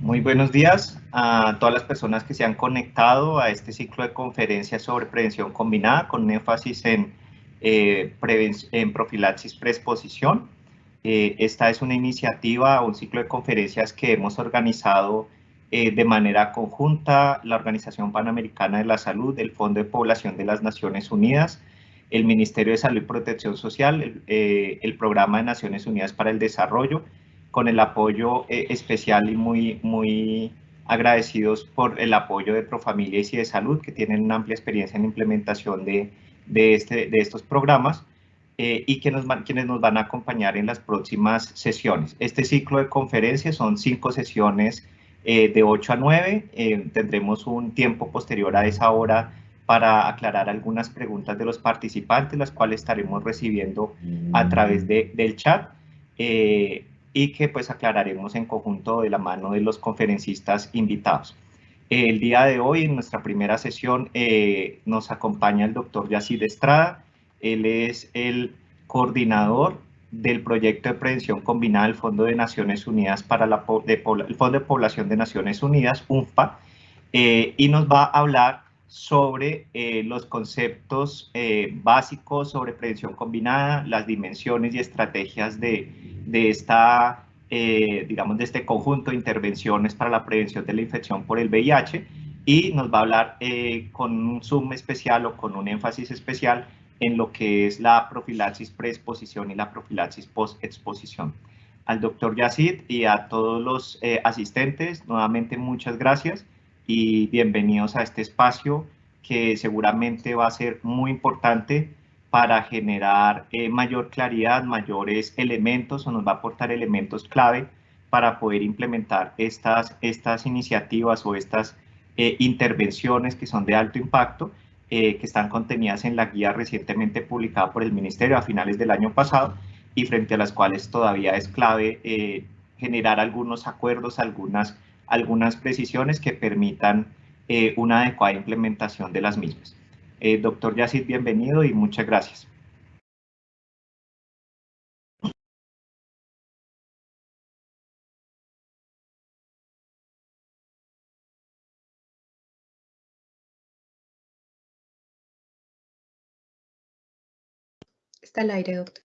Muy buenos días a todas las personas que se han conectado a este ciclo de conferencias sobre prevención combinada con un énfasis en profilaxis preexposición. Esta es una iniciativa, un ciclo de conferencias que hemos organizado de manera conjunta la Organización Panamericana de la Salud, el Fondo de Población de las Naciones Unidas, el Ministerio de Salud y Protección Social, el Programa de Naciones Unidas para el Desarrollo, con el apoyo especial y muy agradecidos por el apoyo de Profamilia y de Salud, que tienen una amplia experiencia en la implementación de estos programas y quienes nos van a acompañar en las próximas sesiones. Este ciclo de conferencias son 5 sesiones de 8 a 9. Tendremos un tiempo posterior a esa hora para aclarar algunas preguntas de los participantes, las cuales estaremos recibiendo a través del chat. Y que pues aclararemos en conjunto de la mano de los conferencistas invitados. El día de hoy, en nuestra primera sesión, nos acompaña el doctor Yacid Estrada. Él es el coordinador del proyecto de prevención combinada del Fondo de Naciones Unidas para el Fondo de Población de Naciones Unidas, UNFPA, y nos va a hablar sobre los conceptos básicos sobre prevención combinada, las dimensiones y estrategias de esta, digamos, de este conjunto de intervenciones para la prevención de la infección por el VIH, y nos va a hablar con un zoom especial o con un énfasis especial en lo que es la profilaxis preexposición y la profilaxis postexposición. Al doctor Yacid y a todos los asistentes, nuevamente muchas gracias y bienvenidos a este espacio que seguramente va a ser muy importante para generar mayor claridad, mayores elementos, o nos va a aportar elementos clave para poder implementar estas iniciativas o estas intervenciones que son de alto impacto, que están contenidas en la guía recientemente publicada por el Ministerio a finales del año pasado y frente a las cuales todavía es clave generar algunos acuerdos, algunas precisiones que permitan una adecuada implementación de las mismas. Doctor Yacid, bienvenido y muchas gracias. Está al aire, doctor.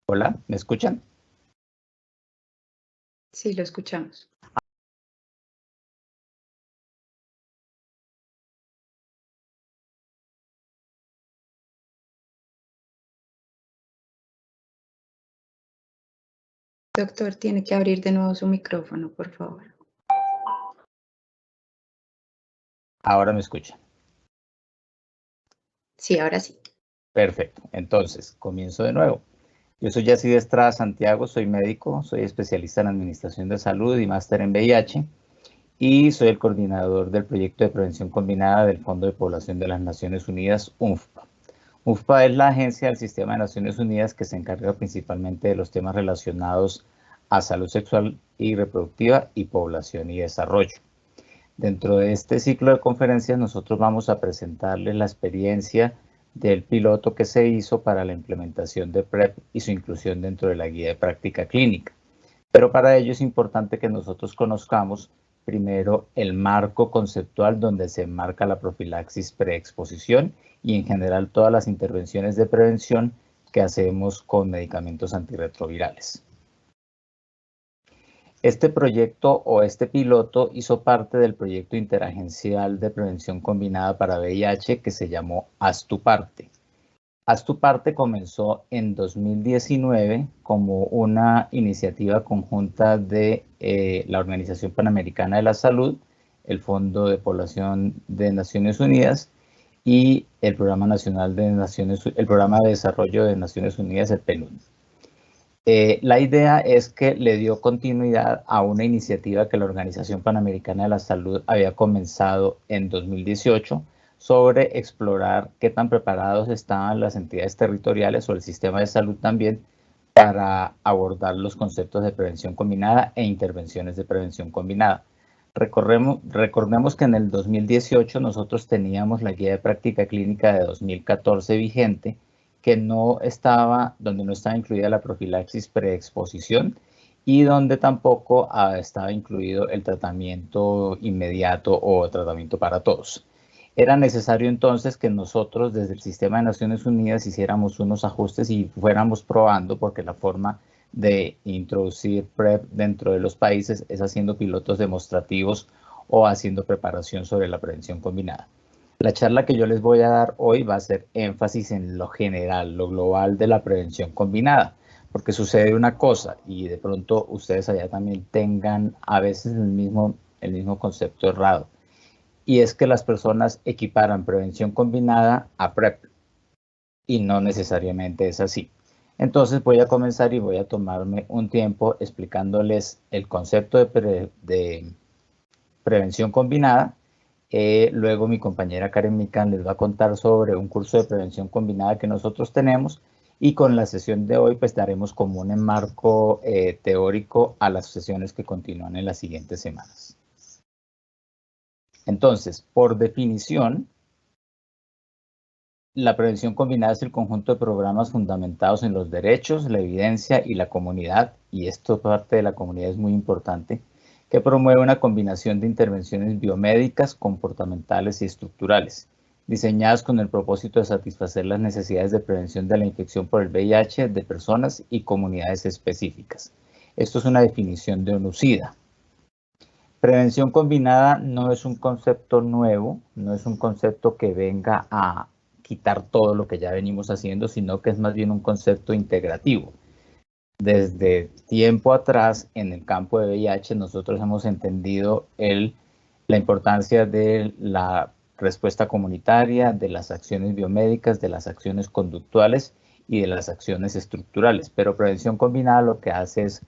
Hola, ¿me escuchan? Sí, lo escuchamos. Doctor, tiene que abrir de nuevo su micrófono, por favor. Ahora me escuchan. Sí, ahora sí. Perfecto. Entonces, comienzo de nuevo. Yo soy Yacid Estrada Santiago, soy médico, soy especialista en Administración de Salud y máster en VIH, y soy el coordinador del proyecto de prevención combinada del Fondo de Población de las Naciones Unidas, UNFPA. UNFPA es la agencia del Sistema de Naciones Unidas que se encarga principalmente de los temas relacionados a salud sexual y reproductiva y población y desarrollo. Dentro de este ciclo de conferencias nosotros vamos a presentarles la experiencia del piloto que se hizo para la implementación de PrEP y su inclusión dentro de la guía de práctica clínica. Pero para ello es importante que nosotros conozcamos primero el marco conceptual donde se enmarca la profilaxis preexposición y en general todas las intervenciones de prevención que hacemos con medicamentos antirretrovirales. Este proyecto o este piloto hizo parte del proyecto interagencial de prevención combinada para VIH que se llamó Haz tu parte. Haz tu parte comenzó en 2019 como una iniciativa conjunta de la Organización Panamericana de la Salud, el Fondo de Población de Naciones Unidas y el Programa Nacional de el Programa de Desarrollo de Naciones Unidas, el PNUD. La idea es que le dio continuidad a una iniciativa que la Organización Panamericana de la Salud había comenzado en 2018 sobre explorar qué tan preparados estaban las entidades territoriales o el sistema de salud también para abordar los conceptos de prevención combinada e intervenciones de prevención combinada. Recordemos que en el 2018 nosotros teníamos la guía de práctica clínica de 2014 vigente, donde no estaba incluida la profilaxis preexposición y donde tampoco estaba incluido el tratamiento inmediato o tratamiento para todos. Era necesario entonces que nosotros desde el Sistema de Naciones Unidas hiciéramos unos ajustes y fuéramos probando, porque la forma de introducir PrEP dentro de los países es haciendo pilotos demostrativos o haciendo preparación sobre la prevención combinada. La charla que yo les voy a dar hoy va a hacer énfasis en lo general, lo global de la prevención combinada, porque sucede una cosa y de pronto ustedes allá también tengan a veces el mismo concepto errado, y es que las personas equiparan prevención combinada a PrEP y no necesariamente es así. Entonces voy a comenzar y voy a tomarme un tiempo explicándoles el concepto de prevención combinada. Luego mi compañera Karen Mikan les va a contar sobre un curso de prevención combinada que nosotros tenemos, y con la sesión de hoy pues daremos como un enmarco teórico a las sesiones que continúan en las siguientes semanas. Entonces, por definición, la prevención combinada es el conjunto de programas fundamentados en los derechos, la evidencia y la comunidad, y esto parte de la comunidad es muy importante, que promueve una combinación de intervenciones biomédicas, comportamentales y estructurales, diseñadas con el propósito de satisfacer las necesidades de prevención de la infección por el VIH de personas y comunidades específicas. Esto es una definición de ONUCIDA. Prevención combinada no es un concepto nuevo, no es un concepto que venga a quitar todo lo que ya venimos haciendo, sino que es más bien un concepto integrativo. Desde tiempo atrás, en el campo de VIH, nosotros hemos entendido la importancia de la respuesta comunitaria, de las acciones biomédicas, de las acciones conductuales y de las acciones estructurales. Pero prevención combinada lo que hace es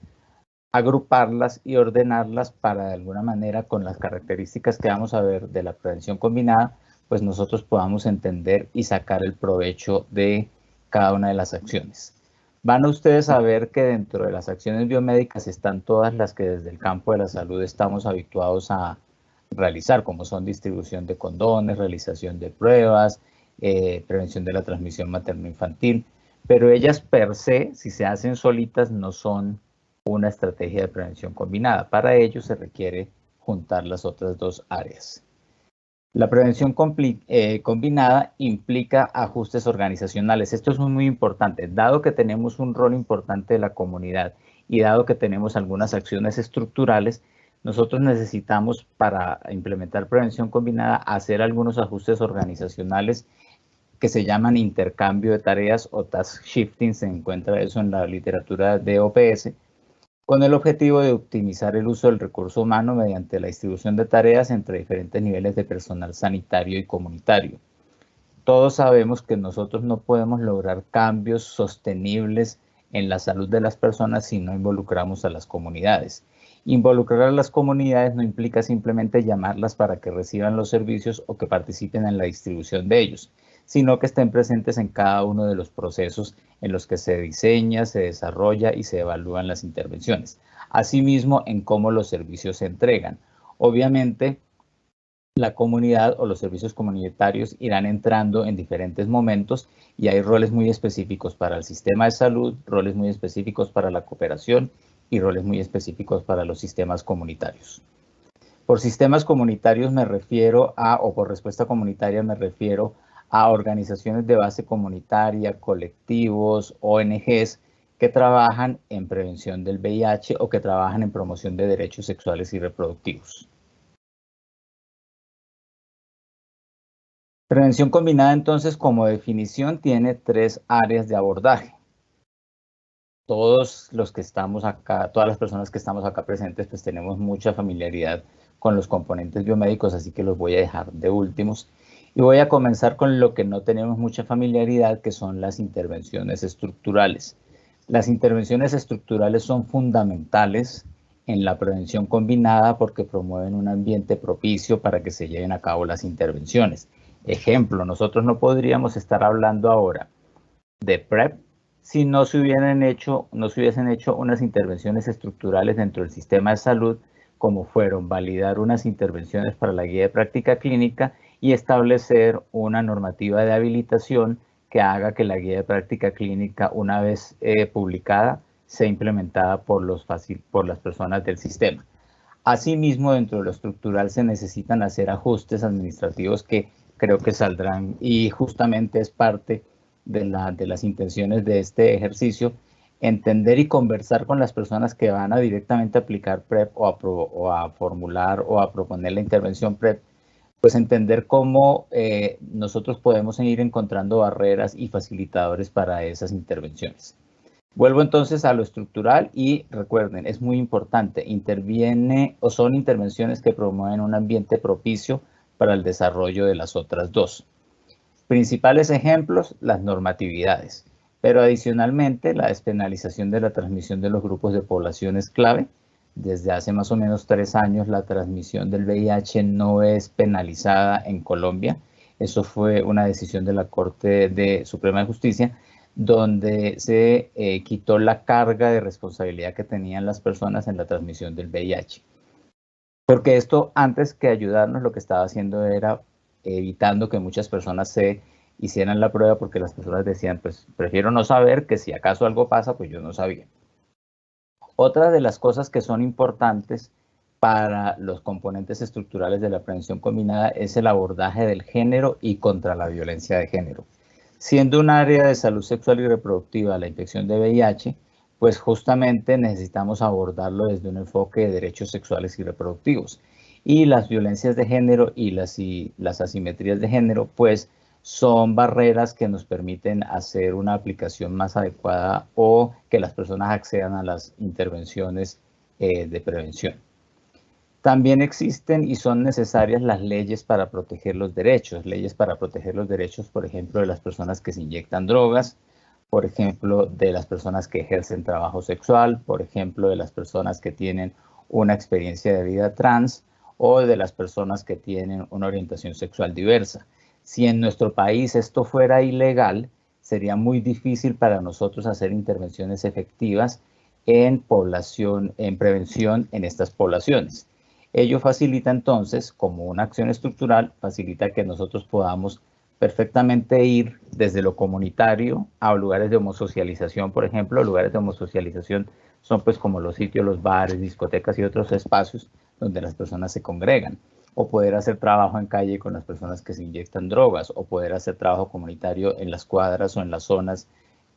agruparlas y ordenarlas para, de alguna manera, con las características que vamos a ver de la prevención combinada, pues nosotros podamos entender y sacar el provecho de cada una de las acciones. Van ustedes a ver que dentro de las acciones biomédicas están todas las que desde el campo de la salud estamos habituados a realizar, como son distribución de condones, realización de pruebas, prevención de la transmisión materno-infantil, pero ellas per se, si se hacen solitas, no son una estrategia de prevención combinada. Para ello se requiere juntar las otras dos áreas. La prevención combinada implica ajustes organizacionales. Esto es muy importante. Dado que tenemos un rol importante de la comunidad y dado que tenemos algunas acciones estructurales, nosotros necesitamos, para implementar prevención combinada, hacer algunos ajustes organizacionales que se llaman intercambio de tareas o task shifting. Se encuentra eso en la literatura de OPS, con el objetivo de optimizar el uso del recurso humano mediante la distribución de tareas entre diferentes niveles de personal sanitario y comunitario. Todos sabemos que nosotros no podemos lograr cambios sostenibles en la salud de las personas si no involucramos a las comunidades. Involucrar a las comunidades no implica simplemente llamarlas para que reciban los servicios o que participen en la distribución de ellos, sino que estén presentes en cada uno de los procesos en los que se diseña, se desarrolla y se evalúan las intervenciones. Asimismo, en cómo los servicios se entregan. Obviamente, la comunidad o los servicios comunitarios irán entrando en diferentes momentos y hay roles muy específicos para el sistema de salud, roles muy específicos para la cooperación y roles muy específicos para los sistemas comunitarios. Por sistemas comunitarios me refiero o por respuesta comunitaria me refiero a organizaciones de base comunitaria, colectivos, ONGs que trabajan en prevención del VIH o que trabajan en promoción de derechos sexuales y reproductivos. Prevención combinada, entonces, como definición, tiene 3 áreas de abordaje. Todos los que estamos acá, todas las personas que estamos acá presentes, pues tenemos mucha familiaridad con los componentes biomédicos, así que los voy a dejar de últimos. Y voy a comenzar con lo que no tenemos mucha familiaridad, que son las intervenciones estructurales. Las intervenciones estructurales son fundamentales en la prevención combinada porque promueven un ambiente propicio para que se lleven a cabo las intervenciones. Ejemplo, nosotros no podríamos estar hablando ahora de PrEP si no se hubiesen hecho unas intervenciones estructurales dentro del sistema de salud, como fueron validar unas intervenciones para la guía de práctica clínica y establecer una normativa de habilitación que haga que la guía de práctica clínica, una vez publicada, sea implementada por las personas del sistema. Asimismo, dentro de lo estructural se necesitan hacer ajustes administrativos que creo que saldrán, y justamente es parte de las intenciones de este ejercicio, entender y conversar con las personas que van a directamente aplicar PREP o a formular o a proponer la intervención PREP, pues entender cómo nosotros podemos ir encontrando barreras y facilitadores para esas intervenciones. Vuelvo entonces a lo estructural y recuerden, es muy importante, son intervenciones que promueven un ambiente propicio para el desarrollo de las otras dos. Principales ejemplos, las normatividades, pero adicionalmente la despenalización de la transmisión de los grupos de población es clave. Desde hace más o menos 3 años la transmisión del VIH no es penalizada en Colombia. Eso fue una decisión de la Corte Suprema de Justicia, donde se quitó la carga de responsabilidad que tenían las personas en la transmisión del VIH. Porque esto, antes que ayudarnos, lo que estaba haciendo era evitando que muchas personas se hicieran la prueba, porque las personas decían, pues prefiero no saber, que si acaso algo pasa, pues yo no sabía. Otra de las cosas que son importantes para los componentes estructurales de la prevención combinada es el abordaje del género y contra la violencia de género. Siendo un área de salud sexual y reproductiva la infección de VIH, pues justamente necesitamos abordarlo desde un enfoque de derechos sexuales y reproductivos. Y las violencias de género y las asimetrías de género, pues son barreras que nos permiten hacer una aplicación más adecuada o que las personas accedan a las intervenciones de prevención. También existen y son necesarias las leyes para proteger los derechos. Leyes para proteger los derechos, por ejemplo, de las personas que se inyectan drogas, por ejemplo, de las personas que ejercen trabajo sexual, por ejemplo, de las personas que tienen una experiencia de vida trans o de las personas que tienen una orientación sexual diversa. Si en nuestro país esto fuera ilegal, sería muy difícil para nosotros hacer intervenciones efectivas en prevención en estas poblaciones. Ello facilita entonces, como una acción estructural, facilita que nosotros podamos perfectamente ir desde lo comunitario a lugares de homosocialización, por ejemplo. Lugares de homosocialización son pues como los sitios, los bares, discotecas y otros espacios donde las personas se congregan. O poder hacer trabajo en calle con las personas que se inyectan drogas, o poder hacer trabajo comunitario en las cuadras o en las zonas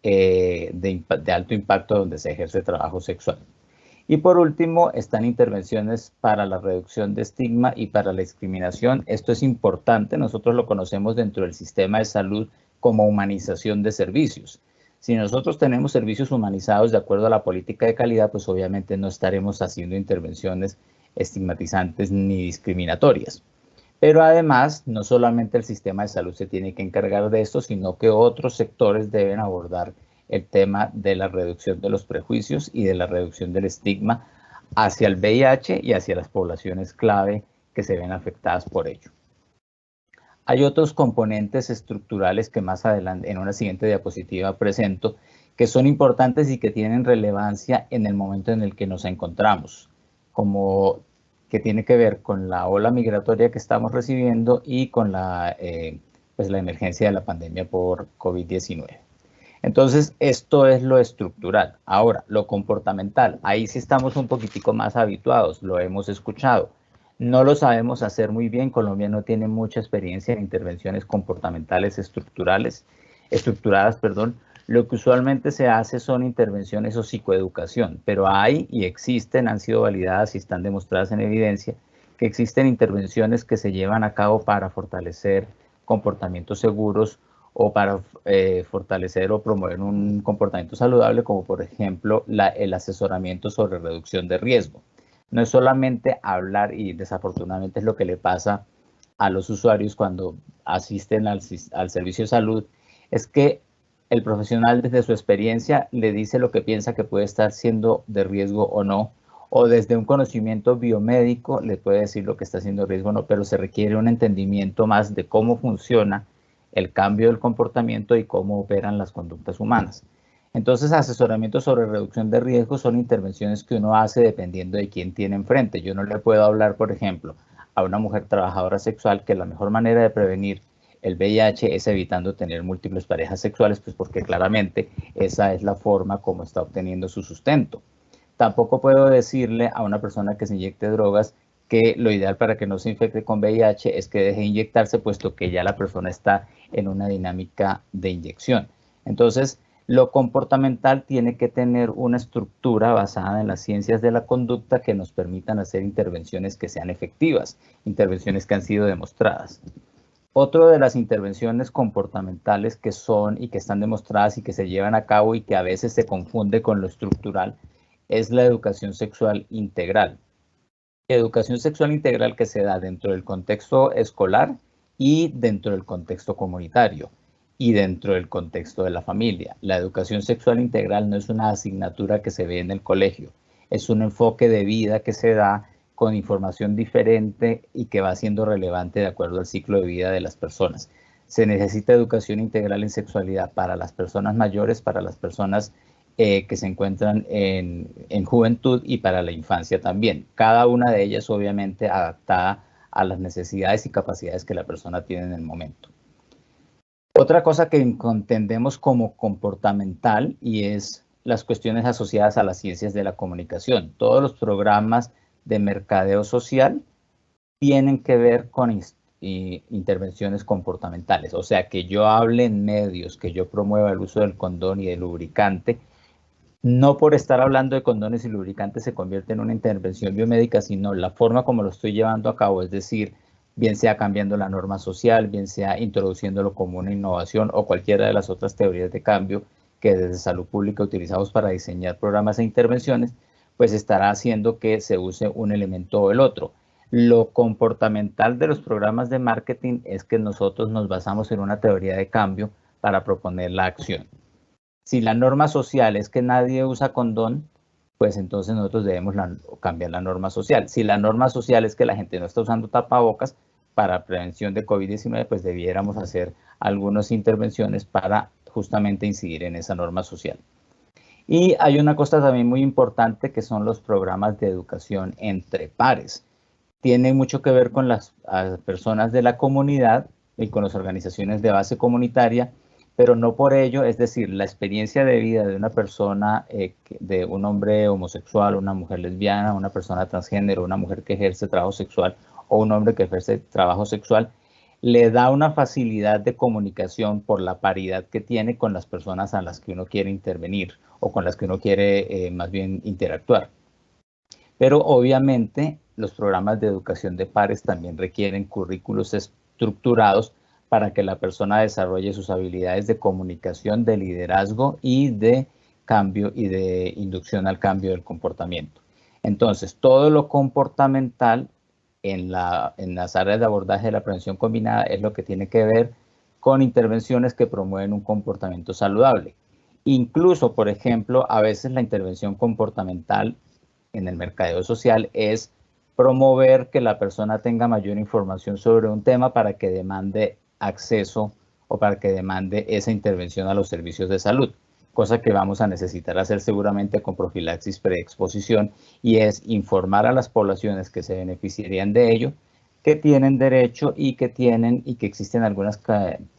de alto impacto donde se ejerce trabajo sexual. Y por último, están intervenciones para la reducción de estigma y para la discriminación. Esto es importante, nosotros lo conocemos dentro del sistema de salud como humanización de servicios. Si nosotros tenemos servicios humanizados de acuerdo a la política de calidad, pues obviamente no estaremos haciendo intervenciones estigmatizantes ni discriminatorias. Pero además, no solamente el sistema de salud se tiene que encargar de esto, sino que otros sectores deben abordar el tema de la reducción de los prejuicios y de la reducción del estigma hacia el VIH y hacia las poblaciones clave que se ven afectadas por ello. Hay otros componentes estructurales que más adelante, en una siguiente diapositiva, presento, que son importantes y que tienen relevancia en el momento en el que nos encontramos, como que tiene que ver con la ola migratoria que estamos recibiendo y con la emergencia de la pandemia por COVID-19. Entonces, esto es lo estructural. Ahora, lo comportamental, ahí sí estamos un poquitico más habituados, lo hemos escuchado. No lo sabemos hacer muy bien. Colombia no tiene mucha experiencia en intervenciones comportamentales estructuradas. Lo que usualmente se hace son intervenciones o psicoeducación, pero hay y existen, han sido validadas y están demostradas en evidencia, que existen intervenciones que se llevan a cabo para fortalecer comportamientos seguros o para fortalecer o promover un comportamiento saludable, como por ejemplo el asesoramiento sobre reducción de riesgo. No es solamente hablar, y desafortunadamente es lo que le pasa a los usuarios cuando asisten al servicio de salud, es que el profesional desde su experiencia le dice lo que piensa que puede estar siendo de riesgo o no, o desde un conocimiento biomédico le puede decir lo que está siendo de riesgo o no, pero se requiere un entendimiento más de cómo funciona el cambio del comportamiento y cómo operan las conductas humanas. Entonces, asesoramiento sobre reducción de riesgos son intervenciones que uno hace dependiendo de quién tiene enfrente. Yo no le puedo hablar, por ejemplo, a una mujer trabajadora sexual que la mejor manera de prevenir el VIH es evitando tener múltiples parejas sexuales, pues porque claramente esa es la forma como está obteniendo su sustento. Tampoco puedo decirle a una persona que se inyecte drogas que lo ideal para que no se infecte con VIH es que deje de inyectarse, puesto que ya la persona está en una dinámica de inyección. Entonces, lo comportamental tiene que tener una estructura basada en las ciencias de la conducta que nos permitan hacer intervenciones que sean efectivas, intervenciones que han sido demostradas. Otra de las intervenciones comportamentales que son y que están demostradas y que se llevan a cabo y que a veces se confunde con lo estructural es la educación sexual integral. Educación sexual integral que se da dentro del contexto escolar y dentro del contexto comunitario y dentro del contexto de la familia. La educación sexual integral no es una asignatura que se ve en el colegio, es un enfoque de vida que se da con información diferente y que va siendo relevante de acuerdo al ciclo de vida de las personas. Se necesita educación integral en sexualidad para las personas mayores, para las personas que se encuentran en juventud y para la infancia también. Cada una de ellas obviamente adaptada a las necesidades y capacidades que la persona tiene en el momento. Otra cosa que entendemos como comportamental y es las cuestiones asociadas a las ciencias de la comunicación. Todos los programas de mercadeo social tienen que ver con intervenciones comportamentales. O sea, que yo hable en medios, que yo promueva el uso del condón y del lubricante, no por estar hablando de condones y lubricantes se convierte en una intervención biomédica, sino la forma como lo estoy llevando a cabo, es decir, bien sea cambiando la norma social, bien sea introduciéndolo como una innovación o cualquiera de las otras teorías de cambio que desde salud pública utilizamos para diseñar programas e intervenciones, pues estará haciendo que se use un elemento o el otro. Lo comportamental de los programas de marketing es que nosotros nos basamos en una teoría de cambio para proponer la acción. Si la norma social es que nadie usa condón, pues entonces nosotros debemos cambiar la norma social. Si la norma social es que la gente no está usando tapabocas para prevención de COVID-19, pues debiéramos hacer algunas intervenciones para justamente incidir en esa norma social. Y hay una cosa también muy importante que son los programas de educación entre pares. Tiene mucho que ver con las personas de la comunidad y con las organizaciones de base comunitaria, pero no por ello, es decir, la experiencia de vida de una persona, de un hombre homosexual, una mujer lesbiana, una persona transgénero, una mujer que ejerce trabajo sexual o un hombre que ejerce trabajo sexual, le da una facilidad de comunicación por la paridad que tiene con las personas a las que uno quiere intervenir o con las que uno quiere más bien interactuar. Pero obviamente los programas de educación de pares también requieren currículos estructurados para que la persona desarrolle sus habilidades de comunicación, de liderazgo y de cambio y de inducción al cambio del comportamiento. Entonces, todo lo comportamental en las áreas de abordaje de la prevención combinada es lo que tiene que ver con intervenciones que promueven un comportamiento saludable. Incluso, por ejemplo, a veces la intervención comportamental en el mercadeo social es promover que la persona tenga mayor información sobre un tema para que demande acceso o para que demande esa intervención a los servicios de salud, cosa que vamos a necesitar hacer seguramente con profilaxis preexposición, y es informar a las poblaciones que se beneficiarían de ello, que tienen derecho y que existen algunas,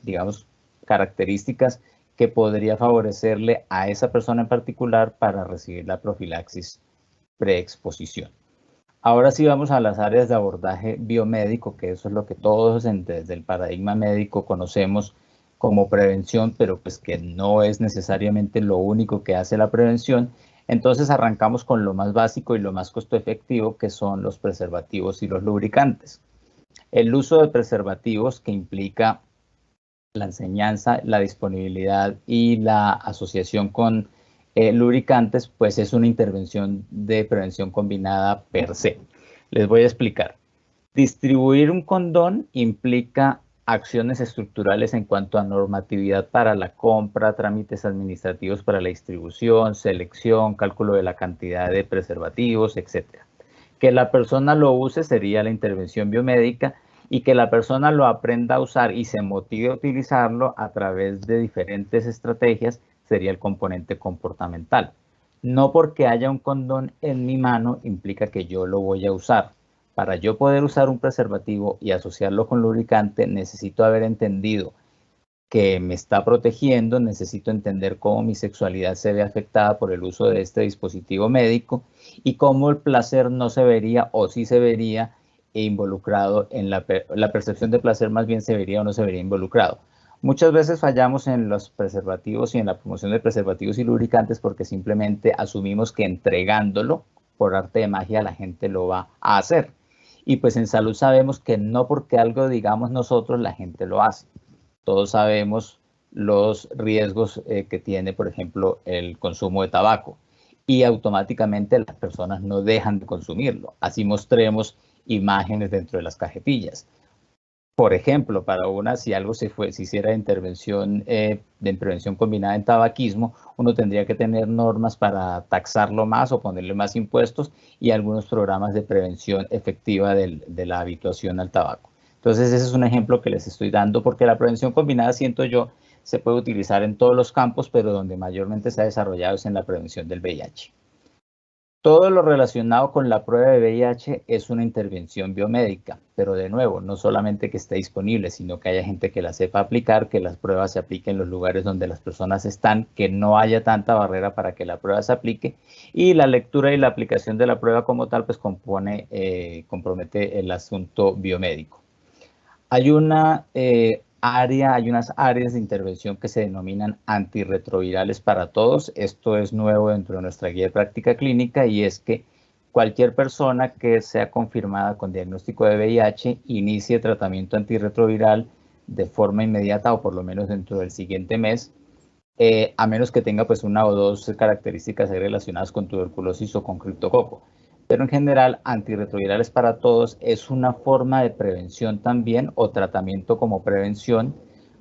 digamos, características que podría favorecerle a esa persona en particular para recibir la profilaxis preexposición. Ahora sí vamos a las áreas de abordaje biomédico, que eso es lo que todos desde el paradigma médico conocemos como prevención, pero pues que no es necesariamente lo único que hace la prevención. Entonces arrancamos con lo más básico y lo más costo efectivo, que son los preservativos y los lubricantes. El uso de preservativos, que implica la enseñanza, la disponibilidad y la asociación con lubricantes, pues es una intervención de prevención combinada per se. Les voy a explicar. Distribuir un condón implica acciones estructurales en cuanto a normatividad para la compra, trámites administrativos para la distribución, selección, cálculo de la cantidad de preservativos, etc. Que la persona lo use sería la intervención biomédica, y que la persona lo aprenda a usar y se motive a utilizarlo a través de diferentes estrategias sería el componente comportamental. No porque haya un condón en mi mano implica que yo lo voy a usar. Para yo poder usar un preservativo y asociarlo con lubricante, necesito haber entendido que me está protegiendo, necesito entender cómo mi sexualidad se ve afectada por el uso de este dispositivo médico y cómo el placer no se vería o sí se vería involucrado en la percepción de placer, más bien se vería o no se vería involucrado. Muchas veces fallamos en los preservativos y en la promoción de preservativos y lubricantes porque simplemente asumimos que entregándolo por arte de magia la gente lo va a hacer. Y pues en salud sabemos que no porque algo digamos nosotros la gente lo hace. Todos sabemos los riesgos que tiene, por ejemplo, el consumo de tabaco y automáticamente las personas no dejan de consumirlo. Así mostremos imágenes dentro de las cajetillas. Por ejemplo, para si algo se hiciera de intervención de prevención combinada en tabaquismo, uno tendría que tener normas para taxarlo más o ponerle más impuestos y algunos programas de prevención efectiva de la habituación al tabaco. Entonces, ese es un ejemplo que les estoy dando porque la prevención combinada, siento yo, se puede utilizar en todos los campos, pero donde mayormente se ha desarrollado es en la prevención del VIH. Todo lo relacionado con la prueba de VIH es una intervención biomédica, pero de nuevo, no solamente que esté disponible, sino que haya gente que la sepa aplicar, que las pruebas se apliquen en los lugares donde las personas están, que no haya tanta barrera para que la prueba se aplique y la lectura y la aplicación de la prueba como tal pues compromete el asunto biomédico. Hay unas áreas de intervención que se denominan antirretrovirales para todos. Esto es nuevo dentro de nuestra guía de práctica clínica y es que cualquier persona que sea confirmada con diagnóstico de VIH inicie tratamiento antirretroviral de forma inmediata o por lo menos dentro del siguiente mes, a menos que tenga pues una o dos características relacionadas con tuberculosis o con criptococo. Pero en general, antirretrovirales para todos es una forma de prevención también o tratamiento como prevención,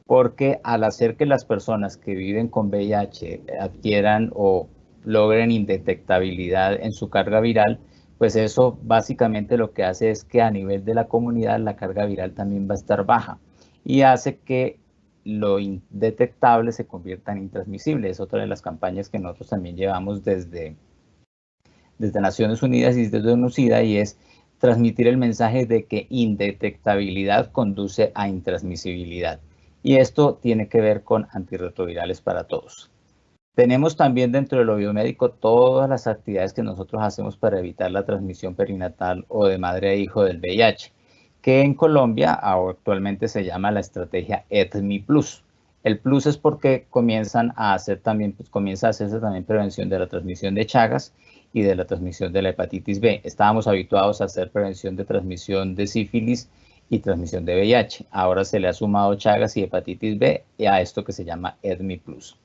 porque al hacer que las personas que viven con VIH adquieran o logren indetectabilidad en su carga viral, pues eso básicamente lo que hace es que a nivel de la comunidad la carga viral también va a estar baja y hace que lo indetectable se convierta en intransmisible. Es otra de las campañas que nosotros también llevamos desde Naciones Unidas y desde UNOCIDA, y es transmitir el mensaje de que indetectabilidad conduce a intransmisibilidad. Y esto tiene que ver con antirretrovirales para todos. Tenemos también dentro de lo biomédico todas las actividades que nosotros hacemos para evitar la transmisión perinatal o de madre a hijo del VIH, que en Colombia actualmente se llama la estrategia ETMI Plus. El plus es porque comienza a hacerse también prevención de la transmisión de Chagas y de la transmisión de la hepatitis B. Estábamos habituados a hacer prevención de transmisión de sífilis y transmisión de VIH. Ahora se le ha sumado Chagas y hepatitis B a esto que se llama ETMI Plus.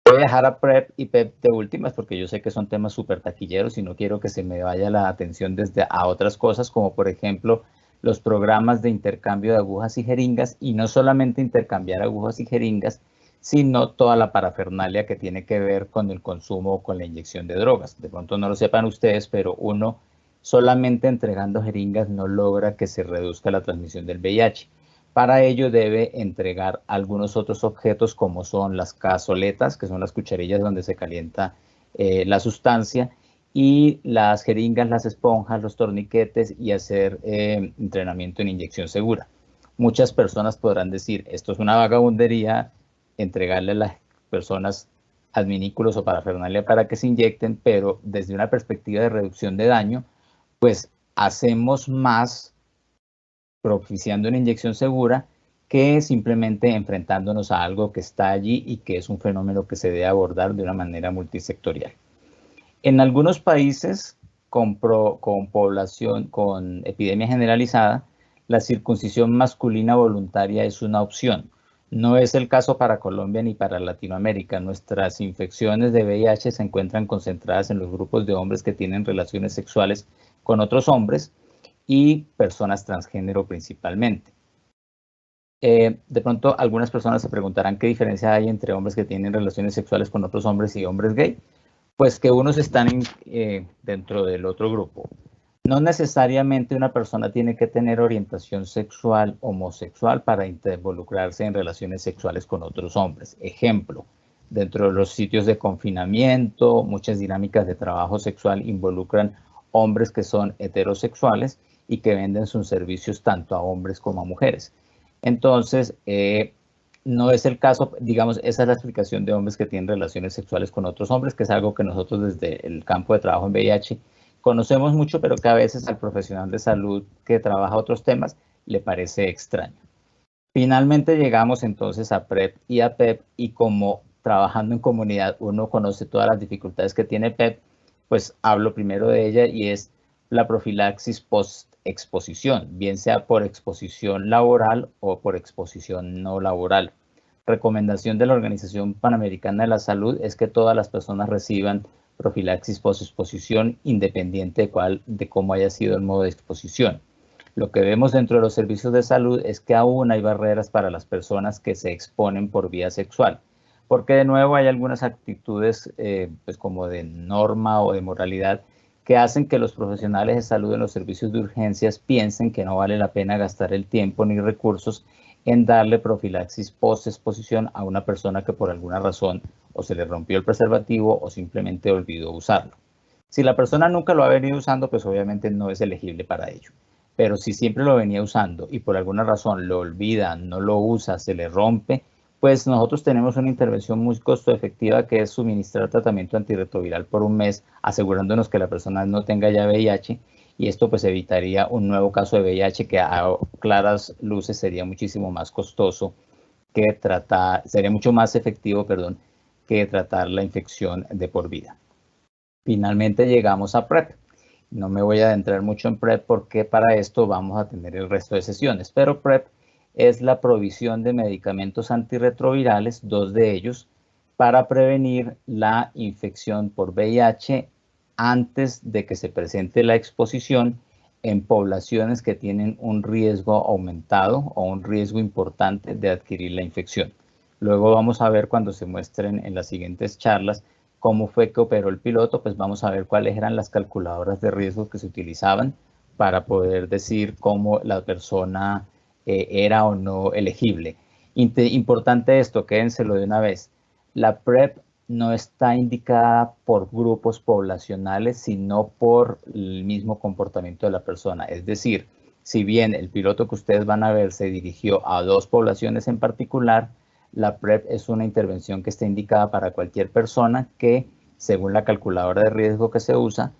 Voy a dejar a PrEP y PEP de últimas porque yo sé que son temas súper taquilleros y no quiero que se me vaya la atención a otras cosas, como por ejemplo los programas de intercambio de agujas y jeringas, y no solamente intercambiar agujas y jeringas, sino toda la parafernalia que tiene que ver con el consumo o con la inyección de drogas. De pronto no lo sepan ustedes, pero uno solamente entregando jeringas no logra que se reduzca la transmisión del VIH. Para ello debe entregar algunos otros objetos como son las cazoletas, que son las cucharillas donde se calienta la sustancia, y las jeringas, las esponjas, los torniquetes y hacer entrenamiento en inyección segura. Muchas personas podrán decir, esto es una vagabundería, entregarle a las personas adminículos o parafernalia para que se inyecten, pero desde una perspectiva de reducción de daño, pues hacemos más propiciando una inyección segura que simplemente enfrentándonos a algo que está allí y que es un fenómeno que se debe abordar de una manera multisectorial. En algunos países con población con epidemia generalizada, la circuncisión masculina voluntaria es una opción. No es el caso para Colombia ni para Latinoamérica. Nuestras infecciones de VIH se encuentran concentradas en los grupos de hombres que tienen relaciones sexuales con otros hombres y personas transgénero principalmente. De pronto algunas personas se preguntarán qué diferencia hay entre hombres que tienen relaciones sexuales con otros hombres y hombres gay. Pues que unos están dentro del otro grupo. No necesariamente una persona tiene que tener orientación sexual homosexual para involucrarse en relaciones sexuales con otros hombres. Ejemplo, dentro de los sitios de confinamiento, muchas dinámicas de trabajo sexual involucran hombres que son heterosexuales y que venden sus servicios tanto a hombres como a mujeres. Entonces, no es el caso, digamos, esa es la explicación de hombres que tienen relaciones sexuales con otros hombres, que es algo que nosotros desde el campo de trabajo en VIH conocemos mucho, pero que a veces al profesional de salud que trabaja otros temas le parece extraño. Finalmente llegamos entonces a PrEP y a PEP, y como trabajando en comunidad uno conoce todas las dificultades que tiene PEP, pues hablo primero de ella, y es la profilaxis post-exposición, bien sea por exposición laboral o por exposición no laboral. Recomendación de la Organización Panamericana de la Salud es que todas las personas reciban profilaxis post-exposición, independiente de cómo haya sido el modo de exposición. Lo que vemos dentro de los servicios de salud es que aún hay barreras para las personas que se exponen por vía sexual, porque de nuevo hay algunas actitudes pues como de norma o de moralidad que hacen que los profesionales de salud en los servicios de urgencias piensen que no vale la pena gastar el tiempo ni recursos en darle profilaxis post-exposición a una persona que por alguna razón o se le rompió el preservativo o simplemente olvidó usarlo. Si la persona nunca lo ha venido usando, pues obviamente no es elegible para ello. Pero si siempre lo venía usando y por alguna razón lo olvida, no lo usa, se le rompe, pues nosotros tenemos una intervención muy costo efectiva, que es suministrar tratamiento antirretroviral por un mes, asegurándonos que la persona no tenga ya VIH, y esto pues evitaría un nuevo caso de VIH que a claras luces sería muchísimo más costoso que tratar, sería mucho más efectivo, perdón, que tratar la infección de por vida. Finalmente llegamos a PrEP. No me voy a adentrar mucho en PrEP porque para esto vamos a tener el resto de sesiones, pero PrEP es la provisión de medicamentos antirretrovirales, 2 de ellos, para prevenir la infección por VIH antes de que se presente la exposición en poblaciones que tienen un riesgo aumentado o un riesgo importante de adquirir la infección. Luego vamos a ver, cuando se muestren en las siguientes charlas, cómo fue que operó el piloto, pues vamos a ver cuáles eran las calculadoras de riesgo que se utilizaban para poder decir cómo la persona era o no elegible. Importante esto, quédenselo de una vez. La PrEP no está indicada por grupos poblacionales, sino por el mismo comportamiento de la persona. Es decir, si bien el piloto que ustedes van a ver se dirigió a 2 poblaciones en particular, la PrEP es una intervención que está indicada para cualquier persona que, según la calculadora de riesgo que se usa,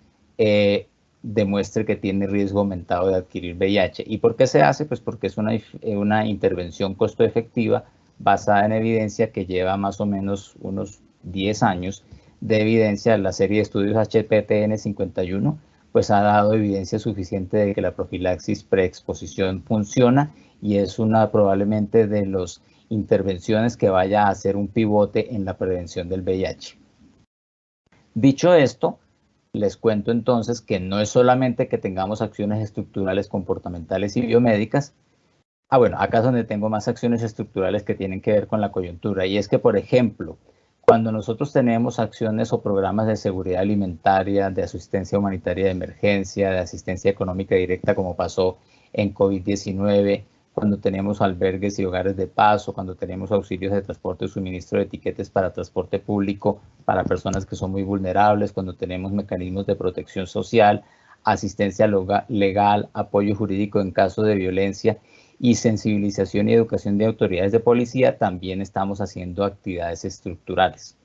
demuestre que tiene riesgo aumentado de adquirir VIH. ¿Y por qué se hace? Pues porque es una intervención costo efectiva basada en evidencia que lleva más o menos unos 10 años de evidencia. La serie de estudios HPTN 51 pues ha dado evidencia suficiente de que la profilaxis preexposición funciona, y es una probablemente de las intervenciones que vaya a hacer un pivote en la prevención del VIH. Dicho esto, les cuento entonces que no es solamente que tengamos acciones estructurales, comportamentales y biomédicas. Bueno, acá es donde tengo más acciones estructurales que tienen que ver con la coyuntura, y es que, por ejemplo, cuando nosotros tenemos acciones o programas de seguridad alimentaria, de asistencia humanitaria de emergencia, de asistencia económica directa, como pasó en COVID-19, cuando tenemos albergues y hogares de paso, cuando tenemos auxilios de transporte y suministro de etiquetes para transporte público para personas que son muy vulnerables, cuando tenemos mecanismos de protección social, asistencia legal, apoyo jurídico en caso de violencia y sensibilización y educación de autoridades de policía, también estamos haciendo actividades estructurales.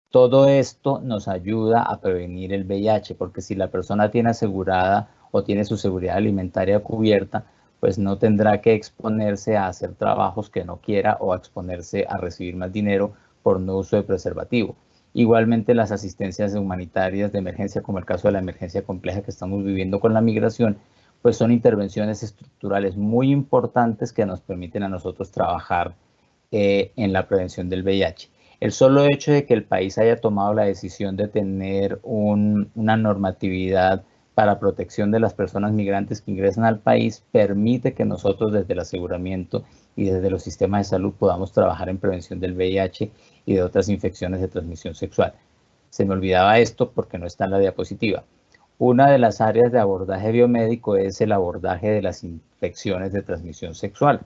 Todo esto nos ayuda a prevenir el VIH, porque si la persona tiene asegurada o tiene su seguridad alimentaria cubierta, pues no tendrá que exponerse a hacer trabajos que no quiera o a exponerse a recibir más dinero por no uso de preservativo. Igualmente, las asistencias humanitarias de emergencia, como el caso de la emergencia compleja que estamos viviendo con la migración, pues son intervenciones estructurales muy importantes que nos permiten a nosotros trabajar en la prevención del VIH. El solo hecho de que el país haya tomado la decisión de tener una normatividad para protección de las personas migrantes que ingresan al país permite que nosotros, desde el aseguramiento y desde los sistemas de salud, podamos trabajar en prevención del VIH y de otras infecciones de transmisión sexual. Se me olvidaba esto porque no está en la diapositiva. Una de las áreas de abordaje biomédico es el abordaje de las infecciones de transmisión sexual.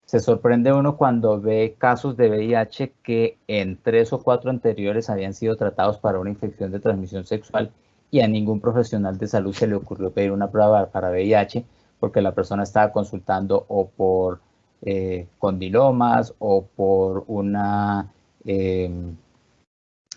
Se sorprende uno cuando ve casos de VIH que en 3 o 4 anteriores habían sido tratados para una infección de transmisión sexual, y a ningún profesional de salud se le ocurrió pedir una prueba para VIH, porque la persona estaba consultando o por condilomas o por una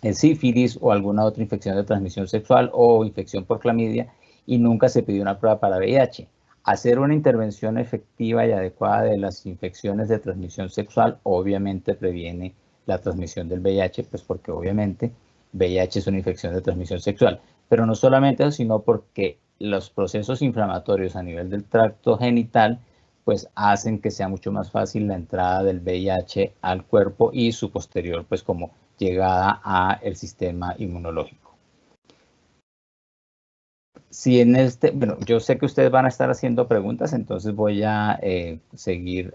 sífilis o alguna otra infección de transmisión sexual o infección por clamidia, y nunca se pidió una prueba para VIH. Hacer una intervención efectiva y adecuada de las infecciones de transmisión sexual obviamente previene la transmisión del VIH, pues porque obviamente VIH es una infección de transmisión sexual. Pero no solamente eso, sino porque los procesos inflamatorios a nivel del tracto genital pues hacen que sea mucho más fácil la entrada del VIH al cuerpo y su posterior pues como llegada al sistema inmunológico. Si en bueno, yo sé que ustedes van a estar haciendo preguntas, entonces voy a seguir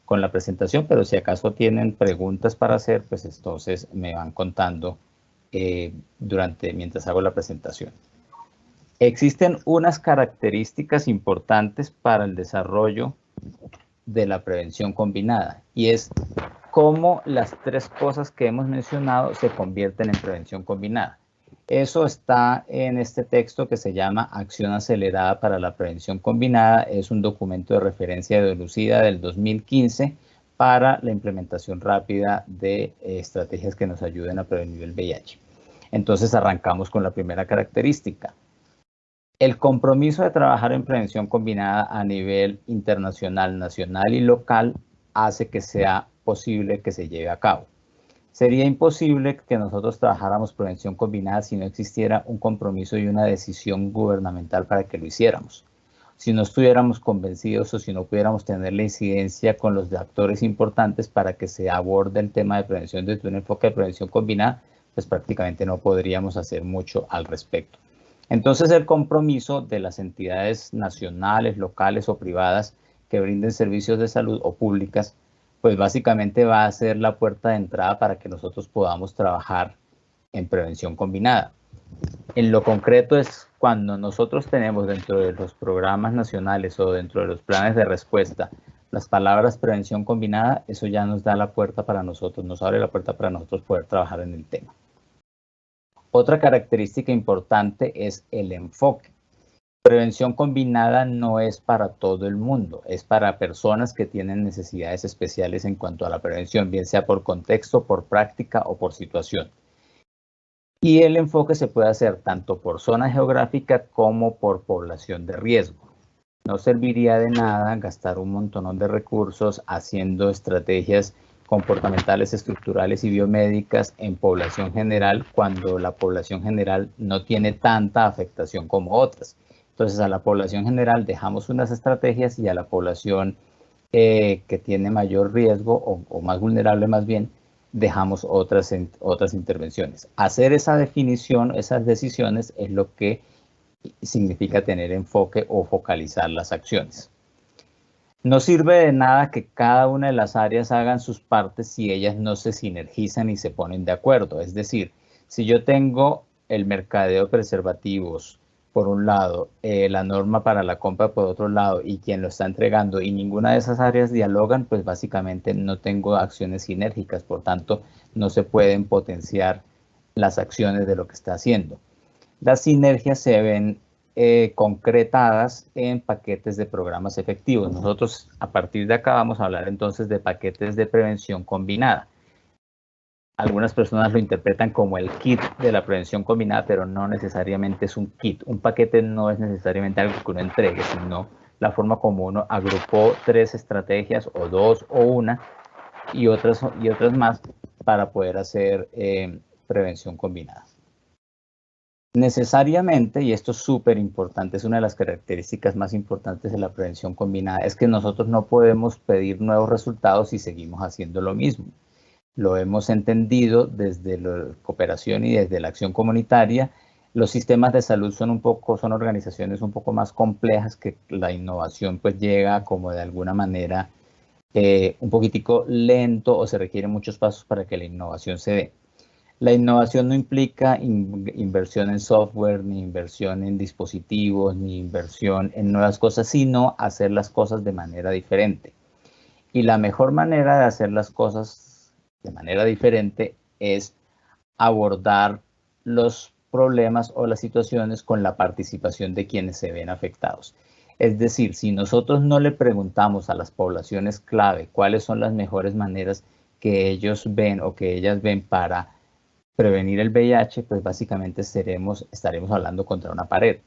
con la presentación, pero si acaso tienen preguntas para hacer, pues entonces me van contando mientras hago la presentación. Existen unas características importantes para el desarrollo de la prevención combinada, y es cómo las tres cosas que hemos mencionado se convierten en prevención combinada. Eso está en este texto que se llama Acción Acelerada para la Prevención Combinada. Es un documento de referencia de Lucida del 2015 para la implementación rápida de estrategias que nos ayuden a prevenir el VIH. Entonces arrancamos con la primera característica. El compromiso de trabajar en prevención combinada a nivel internacional, nacional y local hace que sea posible que se lleve a cabo. Sería imposible que nosotros trabajáramos prevención combinada si no existiera un compromiso y una decisión gubernamental para que lo hiciéramos. Si no estuviéramos convencidos o si no pudiéramos tener la incidencia con los actores importantes para que se aborde el tema de prevención desde un enfoque de prevención combinada, pues prácticamente no podríamos hacer mucho al respecto. Entonces, el compromiso de las entidades nacionales, locales o privadas que brinden servicios de salud o públicas, pues básicamente va a ser la puerta de entrada para que nosotros podamos trabajar en prevención combinada. En lo concreto es cuando nosotros tenemos dentro de los programas nacionales o dentro de los planes de respuesta las palabras prevención combinada, eso ya nos da la puerta para nosotros, nos abre la puerta para nosotros poder trabajar en el tema. Otra característica importante es el enfoque. Prevención combinada no es para todo el mundo, es para personas que tienen necesidades especiales en cuanto a la prevención, bien sea por contexto, por práctica o por situación. Y el enfoque se puede hacer tanto por zona geográfica como por población de riesgo. No serviría de nada gastar un montón de recursos haciendo estrategias comportamentales, estructurales y biomédicas en población general cuando la población general no tiene tanta afectación como otras. Entonces a la población general dejamos unas estrategias y a la población que tiene mayor riesgo o más vulnerable más bien, dejamos otras intervenciones. Hacer esa definición, esas decisiones es lo que significa tener enfoque o focalizar las acciones. No sirve de nada que cada una de las áreas hagan sus partes si ellas no se sinergizan y se ponen de acuerdo. Es decir, si yo tengo el mercadeo de preservativos por un lado, la norma para la compra por otro lado y quien lo está entregando y ninguna de esas áreas dialogan, pues básicamente no tengo acciones sinérgicas, por tanto no se pueden potenciar las acciones de lo que está haciendo. Las sinergias se ven concretadas en paquetes de programas efectivos. Nosotros a partir de acá vamos a hablar entonces de paquetes de prevención combinada. Algunas personas lo interpretan como el kit de la prevención combinada, pero no necesariamente es un kit. Un paquete no es necesariamente algo que uno entregue, sino la forma como uno agrupó 3 estrategias o 2 o una y otras más para poder hacer prevención combinada. Necesariamente, y esto es súper importante, es una de las características más importantes de la prevención combinada, es que nosotros no podemos pedir nuevos resultados si seguimos haciendo lo mismo. Lo hemos entendido desde la cooperación y desde la acción comunitaria. Los sistemas de salud son organizaciones un poco más complejas que la innovación pues llega como de alguna manera un poquitico lento o se requieren muchos pasos para que la innovación se dé. La innovación no implica inversión en software, ni inversión en dispositivos, ni inversión en nuevas cosas, sino hacer las cosas de manera diferente. Y la mejor manera de hacer las cosas de manera diferente es abordar los problemas o las situaciones con la participación de quienes se ven afectados. Es decir, si nosotros no le preguntamos a las poblaciones clave cuáles son las mejores maneras que ellos ven o que ellas ven para prevenir el VIH, pues básicamente estaremos hablando contra una pared.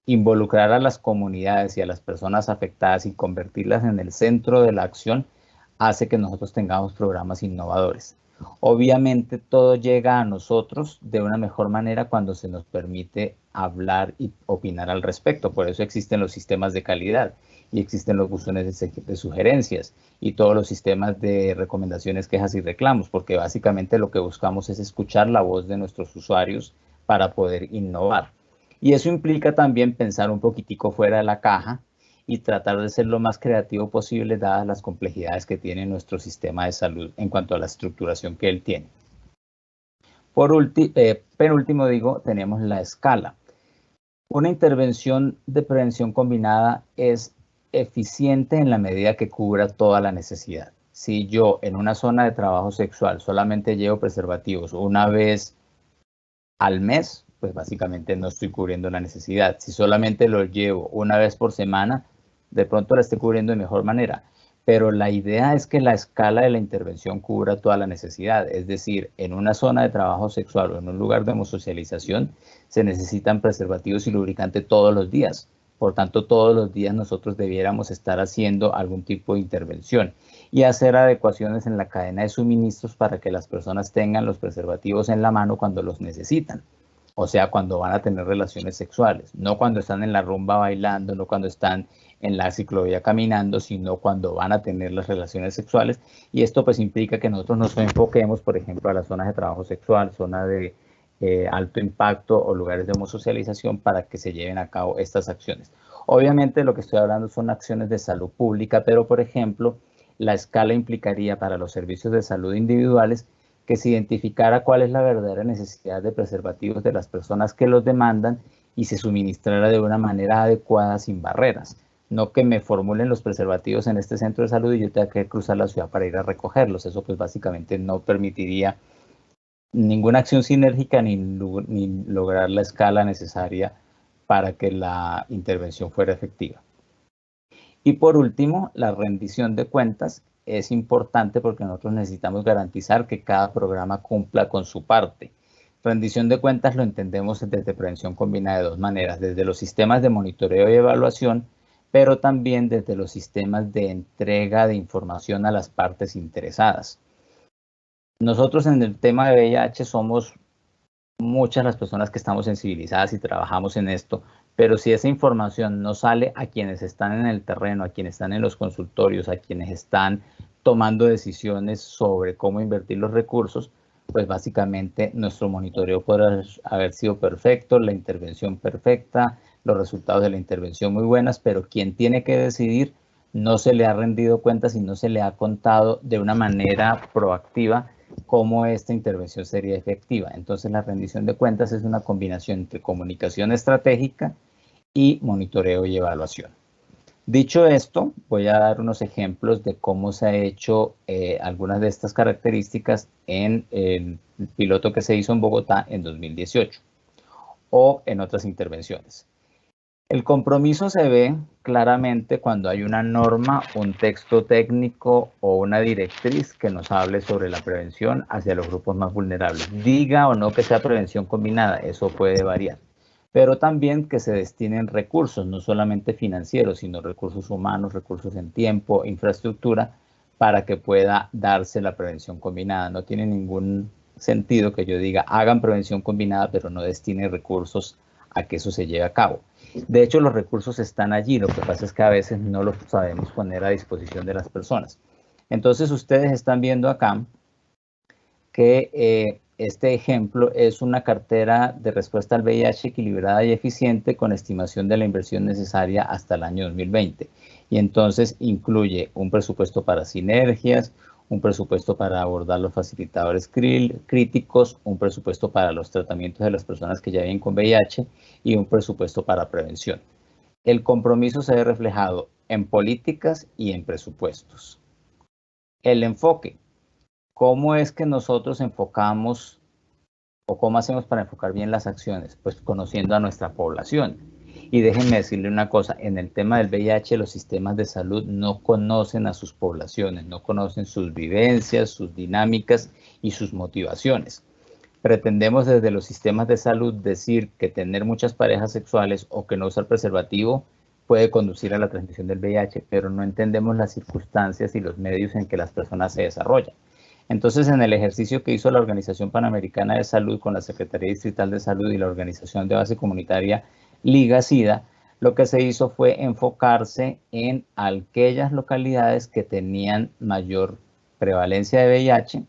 Involucrar a las comunidades y a las personas afectadas y convertirlas en el centro de la acción hace que nosotros tengamos programas innovadores. Obviamente todo llega a nosotros de una mejor manera cuando se nos permite hablar y opinar al respecto. Por eso existen los sistemas de calidad y existen los buzones de sugerencias y todos los sistemas de recomendaciones, quejas y reclamos, porque básicamente lo que buscamos es escuchar la voz de nuestros usuarios para poder innovar. Y eso implica también pensar un poquitico fuera de la caja y tratar de ser lo más creativo posible dadas las complejidades que tiene nuestro sistema de salud en cuanto a la estructuración que él tiene. Penúltimo, tenemos la escala. Una intervención de prevención combinada es eficiente en la medida que cubra toda la necesidad. Si yo en una zona de trabajo sexual solamente llevo preservativos una vez al mes, pues básicamente no estoy cubriendo la necesidad. Si solamente lo llevo una vez por semana, de pronto la estoy cubriendo de mejor manera. Pero la idea es que la escala de la intervención cubra toda la necesidad. Es decir, en una zona de trabajo sexual o en un lugar de homosocialización se necesitan preservativos y lubricante todos los días. Por tanto, todos los días nosotros debiéramos estar haciendo algún tipo de intervención y hacer adecuaciones en la cadena de suministros para que las personas tengan los preservativos en la mano cuando los necesitan. O sea, cuando van a tener relaciones sexuales, no cuando están en la rumba bailando, no cuando están en la ciclovía caminando, sino cuando van a tener las relaciones sexuales. Y esto pues implica que nosotros nos enfoquemos, por ejemplo, a las zonas de trabajo sexual, zonas de alto impacto o lugares de homosocialización para que se lleven a cabo estas acciones. Obviamente lo que estoy hablando son acciones de salud pública, pero por ejemplo, la escala implicaría para los servicios de salud individuales que se identificara cuál es la verdadera necesidad de preservativos de las personas que los demandan y se suministrara de una manera adecuada sin barreras. No que me formulen los preservativos en este centro de salud y yo tenga que cruzar la ciudad para ir a recogerlos. Eso pues básicamente no permitiría ninguna acción sinérgica ni lograr la escala necesaria para que la intervención fuera efectiva. Y por último, la rendición de cuentas es importante porque nosotros necesitamos garantizar que cada programa cumpla con su parte. Rendición de cuentas lo entendemos desde prevención combinada de dos maneras, desde los sistemas de monitoreo y evaluación, pero también desde los sistemas de entrega de información a las partes interesadas. Nosotros en el tema de VIH somos muchas las personas que estamos sensibilizadas y trabajamos en esto, pero si esa información no sale a quienes están en el terreno, a quienes están en los consultorios, a quienes están tomando decisiones sobre cómo invertir los recursos, pues básicamente nuestro monitoreo podrá haber sido perfecto, la intervención perfecta, los resultados de la intervención muy buenas, pero quien tiene que decidir no se le ha rendido cuentas y no se le ha contado de una manera proactiva cómo esta intervención sería efectiva. Entonces la rendición de cuentas es una combinación entre comunicación estratégica y monitoreo y evaluación. Dicho esto, voy a dar unos ejemplos de cómo se ha hecho algunas de estas características en el piloto que se hizo en Bogotá en 2018 o en otras intervenciones. El compromiso se ve claramente cuando hay una norma, un texto técnico o una directriz que nos hable sobre la prevención hacia los grupos más vulnerables. Diga o no que sea prevención combinada, eso puede variar. Pero también que se destinen recursos, no solamente financieros, sino recursos humanos, recursos en tiempo, infraestructura, para que pueda darse la prevención combinada. No tiene ningún sentido que yo diga, hagan prevención combinada, pero no destine recursos a que eso se lleve a cabo. De hecho, los recursos están allí, lo que pasa es que a veces no los sabemos poner a disposición de las personas. Entonces, ustedes están viendo acá que este ejemplo es una cartera de respuesta al VIH equilibrada y eficiente con estimación de la inversión necesaria hasta el año 2020. Y entonces incluye un presupuesto para sinergias, un presupuesto para abordar los facilitadores críticos, un presupuesto para los tratamientos de las personas que ya viven con VIH y un presupuesto para prevención. El compromiso se ve reflejado en políticas y en presupuestos. El enfoque. ¿Cómo es que nosotros enfocamos o cómo hacemos para enfocar bien las acciones? Pues conociendo a nuestra población. Y déjenme decirle una cosa, en el tema del VIH los sistemas de salud no conocen a sus poblaciones, no conocen sus vivencias, sus dinámicas y sus motivaciones. Pretendemos desde los sistemas de salud decir que tener muchas parejas sexuales o que no usar preservativo puede conducir a la transmisión del VIH, pero no entendemos las circunstancias y los medios en que las personas se desarrollan. Entonces, en el ejercicio que hizo la Organización Panamericana de Salud con la Secretaría Distrital de Salud y la Organización de Base Comunitaria Liga SIDA, lo que se hizo fue enfocarse en aquellas localidades que tenían mayor prevalencia de VIH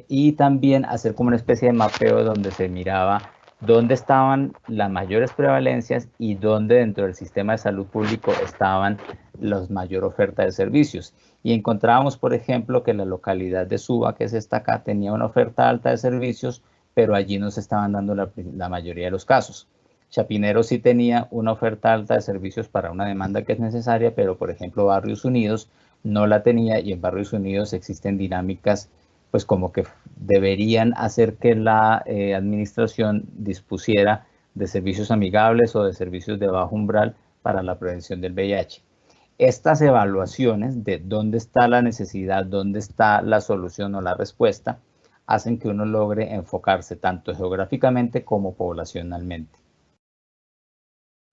y también hacer como una especie de mapeo donde se miraba dónde estaban las mayores prevalencias y dónde dentro del sistema de salud público estaban la mayor oferta de servicios. Y encontrábamos, por ejemplo, que la localidad de Suba, que es esta acá, tenía una oferta alta de servicios, pero allí no se estaban dando la mayoría de los casos. Chapinero sí tenía una oferta alta de servicios para una demanda que es necesaria, pero por ejemplo Barrios Unidos no la tenía, y en Barrios Unidos existen dinámicas pues como que deberían hacer que la administración dispusiera de servicios amigables o de servicios de bajo umbral para la prevención del VIH. Estas evaluaciones de dónde está la necesidad, dónde está la solución o la respuesta, hacen que uno logre enfocarse tanto geográficamente como poblacionalmente.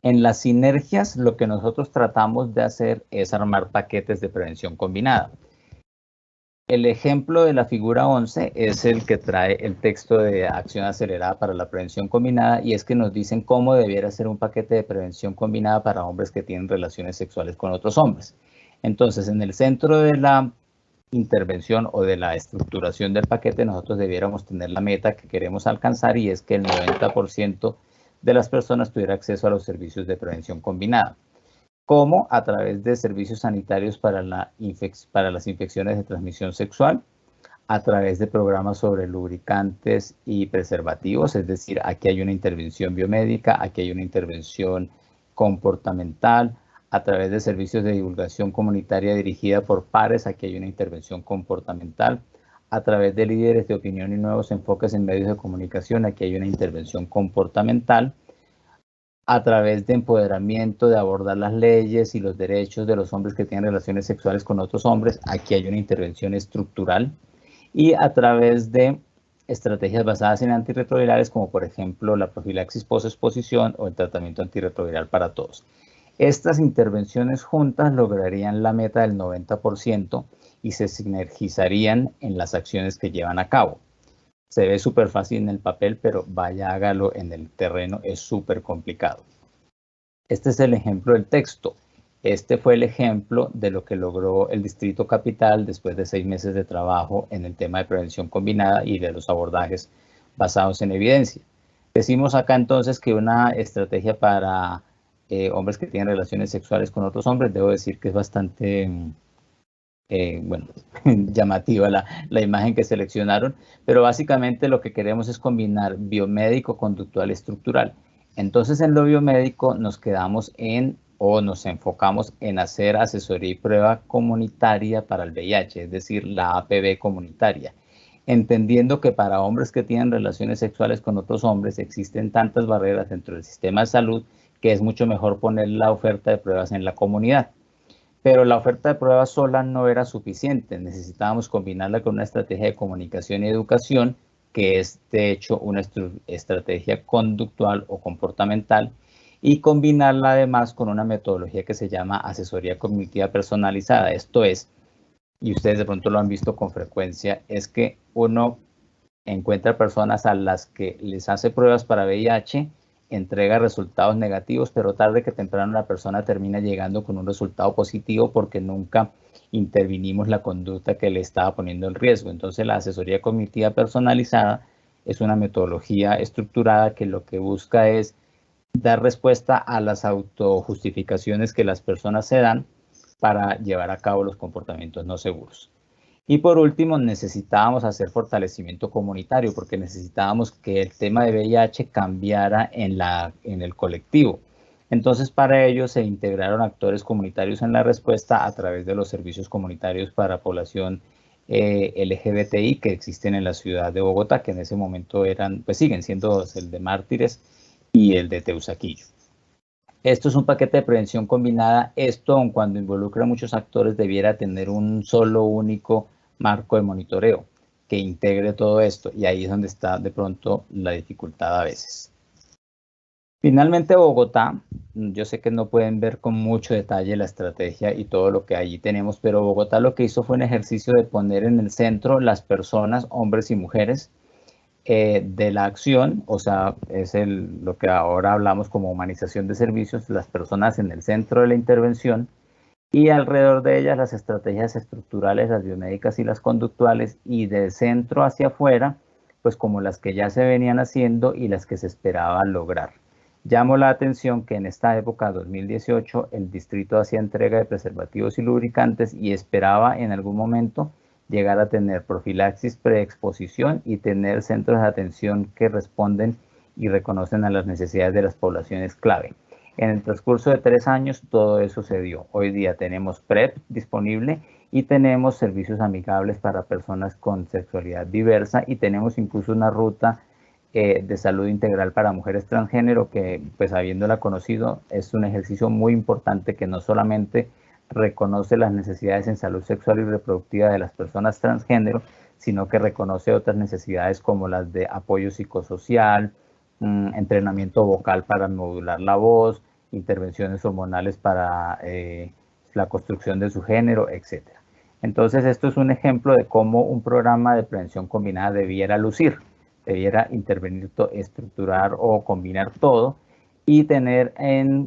En las sinergias, lo que nosotros tratamos de hacer es armar paquetes de prevención combinada. El ejemplo de la figura 11 es el que trae el texto de acción acelerada para la prevención combinada, y es que nos dicen cómo debiera ser un paquete de prevención combinada para hombres que tienen relaciones sexuales con otros hombres. Entonces, en el centro de la intervención o de la estructuración del paquete, nosotros debiéramos tener la meta que queremos alcanzar, y es que el 90% de las personas tuviera acceso a los servicios de prevención combinada, como a través de servicios sanitarios para las infecciones de transmisión sexual, a través de programas sobre lubricantes y preservativos, es decir, aquí hay una intervención biomédica, aquí hay una intervención comportamental, a través de servicios de divulgación comunitaria dirigida por pares, aquí hay una intervención comportamental, a través de líderes de opinión y nuevos enfoques en medios de comunicación, aquí hay una intervención comportamental, a través de empoderamiento, de abordar las leyes y los derechos de los hombres que tienen relaciones sexuales con otros hombres, aquí hay una intervención estructural, y a través de estrategias basadas en antirretrovirales, como por ejemplo la profilaxis posexposición o el tratamiento antirretroviral para todos. Estas intervenciones juntas lograrían la meta del 90% y se sinergizarían en las acciones que llevan a cabo. Se ve súper fácil en el papel, pero vaya, hágalo en el terreno, es súper complicado. Este es el ejemplo del texto. Este fue el ejemplo de lo que logró el Distrito Capital después de 6 meses de trabajo en el tema de prevención combinada y de los abordajes basados en evidencia. Decimos acá entonces que una estrategia para hombres que tienen relaciones sexuales con otros hombres, debo decir que es bastante bueno, llamativa la imagen que seleccionaron, pero básicamente lo que queremos es combinar biomédico, conductual y estructural. Entonces, en lo biomédico nos quedamos nos enfocamos en hacer asesoría y prueba comunitaria para el VIH, es decir, la APV comunitaria, entendiendo que para hombres que tienen relaciones sexuales con otros hombres existen tantas barreras dentro del sistema de salud que es mucho mejor poner la oferta de pruebas en la comunidad. Pero la oferta de pruebas sola no era suficiente, necesitábamos combinarla con una estrategia de comunicación y educación, que es de hecho una estrategia conductual o comportamental, y combinarla además con una metodología que se llama asesoría cognitiva personalizada. Esto es, y ustedes de pronto lo han visto con frecuencia, es que uno encuentra personas a las que les hace pruebas para VIH, entrega resultados negativos, pero tarde que temprano la persona termina llegando con un resultado positivo porque nunca intervinimos la conducta que le estaba poniendo en riesgo. Entonces, la asesoría cognitiva personalizada es una metodología estructurada que lo que busca es dar respuesta a las autojustificaciones que las personas se dan para llevar a cabo los comportamientos no seguros. Y por último, necesitábamos hacer fortalecimiento comunitario porque necesitábamos que el tema de VIH cambiara en el colectivo. Entonces, para ello se integraron actores comunitarios en la respuesta a través de los servicios comunitarios para población LGBTI que existen en la ciudad de Bogotá, que en ese momento siguen siendo el de Mártires y el de Teusaquillo. Esto es un paquete de prevención combinada. Esto, aun cuando involucra a muchos actores, debiera tener un solo único marco de monitoreo que integre todo esto, y ahí es donde está de pronto la dificultad a veces. Finalmente, Bogotá, yo sé que no pueden ver con mucho detalle la estrategia y todo lo que allí tenemos, pero Bogotá lo que hizo fue un ejercicio de poner en el centro las personas, hombres y mujeres, de la acción, o sea, es lo que ahora hablamos como humanización de servicios, las personas en el centro de la intervención, y alrededor de ellas las estrategias estructurales, las biomédicas y las conductuales, y de centro hacia afuera, pues como las que ya se venían haciendo y las que se esperaba lograr. Llamo la atención que en esta época, 2018, el distrito hacía entrega de preservativos y lubricantes y esperaba en algún momento llegar a tener profilaxis preexposición y tener centros de atención que responden y reconocen a las necesidades de las poblaciones clave. En el transcurso de 3 años todo eso se dio. Hoy día tenemos PrEP disponible y tenemos servicios amigables para personas con sexualidad diversa, y tenemos incluso una ruta de salud integral para mujeres transgénero que, pues habiéndola conocido, es un ejercicio muy importante que no solamente reconoce las necesidades en salud sexual y reproductiva de las personas transgénero, sino que reconoce otras necesidades como las de apoyo psicosocial, entrenamiento vocal para modular la voz, intervenciones hormonales para la construcción de su género, etc. Entonces, esto es un ejemplo de cómo un programa de prevención combinada debiera lucir, debiera intervenir, estructurar o combinar todo, y tener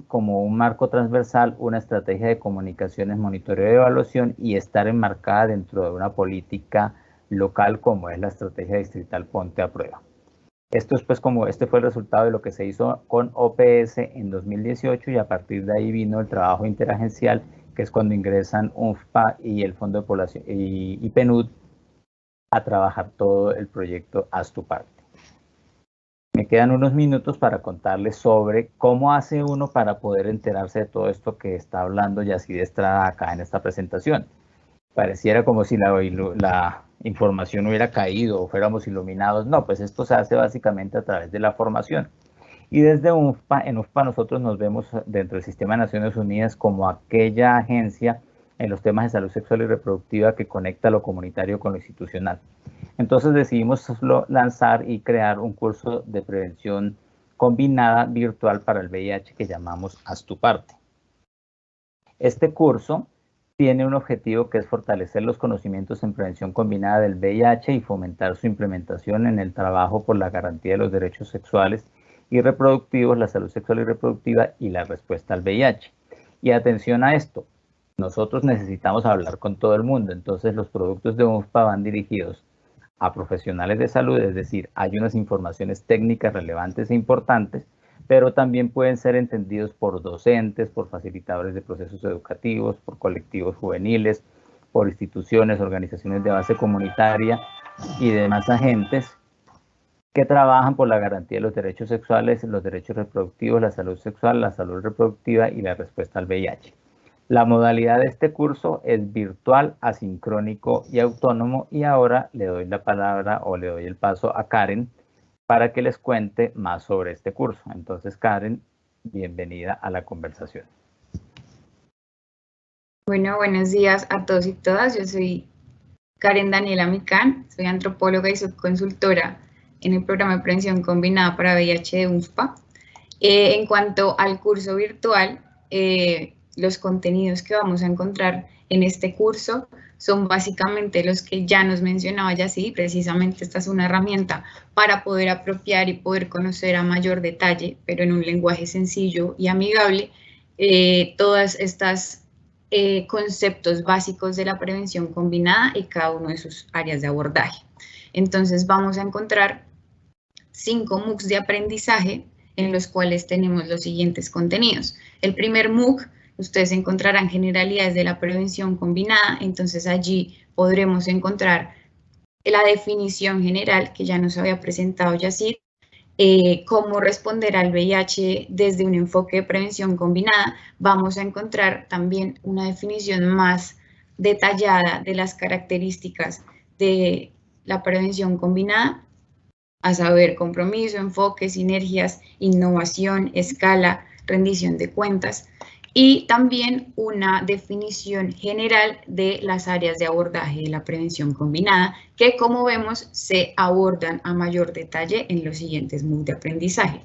como un marco transversal una estrategia de comunicaciones, monitoreo y evaluación, y estar enmarcada dentro de una política local como es la estrategia distrital Ponte a Prueba. Esto es pues como este fue el resultado de lo que se hizo con OPS en 2018, y a partir de ahí vino el trabajo interagencial, que es cuando ingresan UNFPA y el Fondo de Población y PNUD a trabajar todo el proyecto Haz tu parte. Me quedan unos minutos para contarles sobre cómo hace uno para poder enterarse de todo esto que está hablando Yacide Estrada acá en esta presentación. Pareciera como si la información hubiera caído o fuéramos iluminados. No, pues esto se hace básicamente a través de la formación. Y desde UNFPA, en UNFPA nosotros nos vemos dentro del Sistema de Naciones Unidas como aquella agencia en los temas de salud sexual y reproductiva que conecta lo comunitario con lo institucional. Entonces decidimos lanzar y crear un curso de prevención combinada virtual para el VIH que llamamos Haz tu parte. Este curso tiene un objetivo que es fortalecer los conocimientos en prevención combinada del VIH y fomentar su implementación en el trabajo por la garantía de los derechos sexuales y reproductivos, la salud sexual y reproductiva y la respuesta al VIH. Y atención a esto, nosotros necesitamos hablar con todo el mundo, entonces los productos de UNFPA van dirigidos a profesionales de salud, es decir, hay unas informaciones técnicas relevantes e importantes, pero también pueden ser entendidos por docentes, por facilitadores de procesos educativos, por colectivos juveniles, por instituciones, organizaciones de base comunitaria y demás agentes que trabajan por la garantía de los derechos sexuales, los derechos reproductivos, la salud sexual, la salud reproductiva y la respuesta al VIH. La modalidad de este curso es virtual, asincrónico y autónomo, y ahora le doy la palabra o le doy el paso a Karen para que les cuente más sobre este curso. Entonces, Karen, bienvenida a la conversación. Bueno, buenos días a todos y todas. Yo soy Karen Daniela Micán, soy antropóloga y subconsultora en el programa de prevención combinada para VIH de UNFPA. En cuanto al curso virtual, los contenidos que vamos a encontrar en este curso son básicamente los que ya nos mencionaba Yacide. Precisamente esta es una herramienta para poder apropiar y poder conocer a mayor detalle, pero en un lenguaje sencillo y amigable, todas estas conceptos básicos de la prevención combinada y cada uno de sus áreas de abordaje. Entonces vamos a encontrar 5 MOOCs de aprendizaje en los cuales tenemos los siguientes contenidos. El primer MOOC, ustedes encontrarán generalidades de la prevención combinada, entonces allí podremos encontrar la definición general que ya nos había presentado Yacide, cómo responder al VIH desde un enfoque de prevención combinada. Vamos a encontrar también una definición más detallada de las características de la prevención combinada, a saber, compromiso, enfoque, sinergias, innovación, escala, rendición de cuentas, y también una definición general de las áreas de abordaje de la prevención combinada, que como vemos se abordan a mayor detalle en los siguientes MOOC de aprendizaje.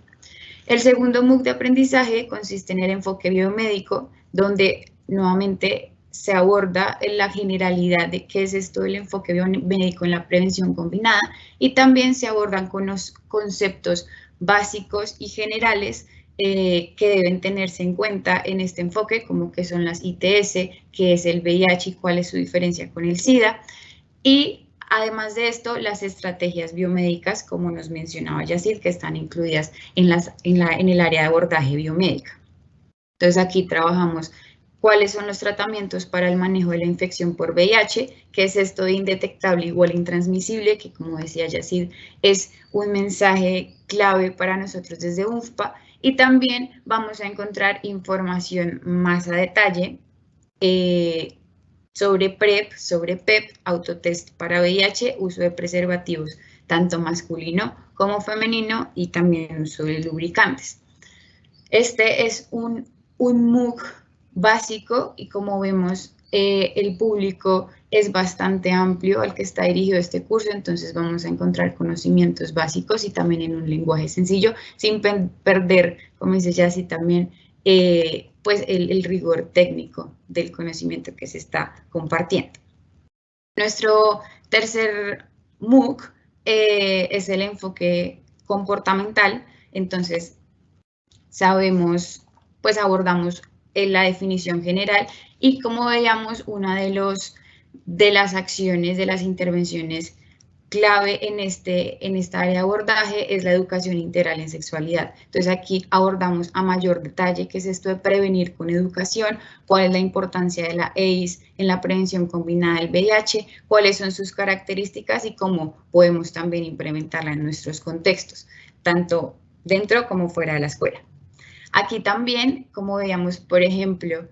El segundo MOOC de aprendizaje consiste en el enfoque biomédico, donde nuevamente se aborda en la generalidad de qué es esto del enfoque biomédico en la prevención combinada, y también se abordan con los conceptos básicos y generales que deben tenerse en cuenta en este enfoque, como que son las ITS, qué es el VIH y cuál es su diferencia con el SIDA, y además de esto, las estrategias biomédicas, como nos mencionaba Yacir, que están incluidas en el área de abordaje biomédica. Entonces aquí trabajamos cuáles son los tratamientos para el manejo de la infección por VIH, qué es esto de indetectable igual intransmisible, que como decía Yacir, es un mensaje clave para nosotros desde UNFPA, y también vamos a encontrar información más a detalle sobre PrEP, sobre PEP, autotest para VIH, uso de preservativos tanto masculino como femenino y también uso de lubricantes. Este es un MOOC básico y como vemos el público es bastante amplio al que está dirigido este curso, entonces vamos a encontrar conocimientos básicos y también en un lenguaje sencillo, sin perder, como dice Yassi, también pues el rigor técnico del conocimiento que se está compartiendo. Nuestro tercer MOOC es el enfoque comportamental, entonces sabemos, pues abordamos la definición general y como veíamos una de las acciones, de las intervenciones clave en esta área de abordaje es la educación integral en sexualidad. Entonces aquí abordamos a mayor detalle qué es esto de prevenir con educación, cuál es la importancia de la EIS en la prevención combinada del VIH, cuáles son sus características y cómo podemos también implementarla en nuestros contextos, tanto dentro como fuera de la escuela. Aquí también, como veíamos, por ejemplo,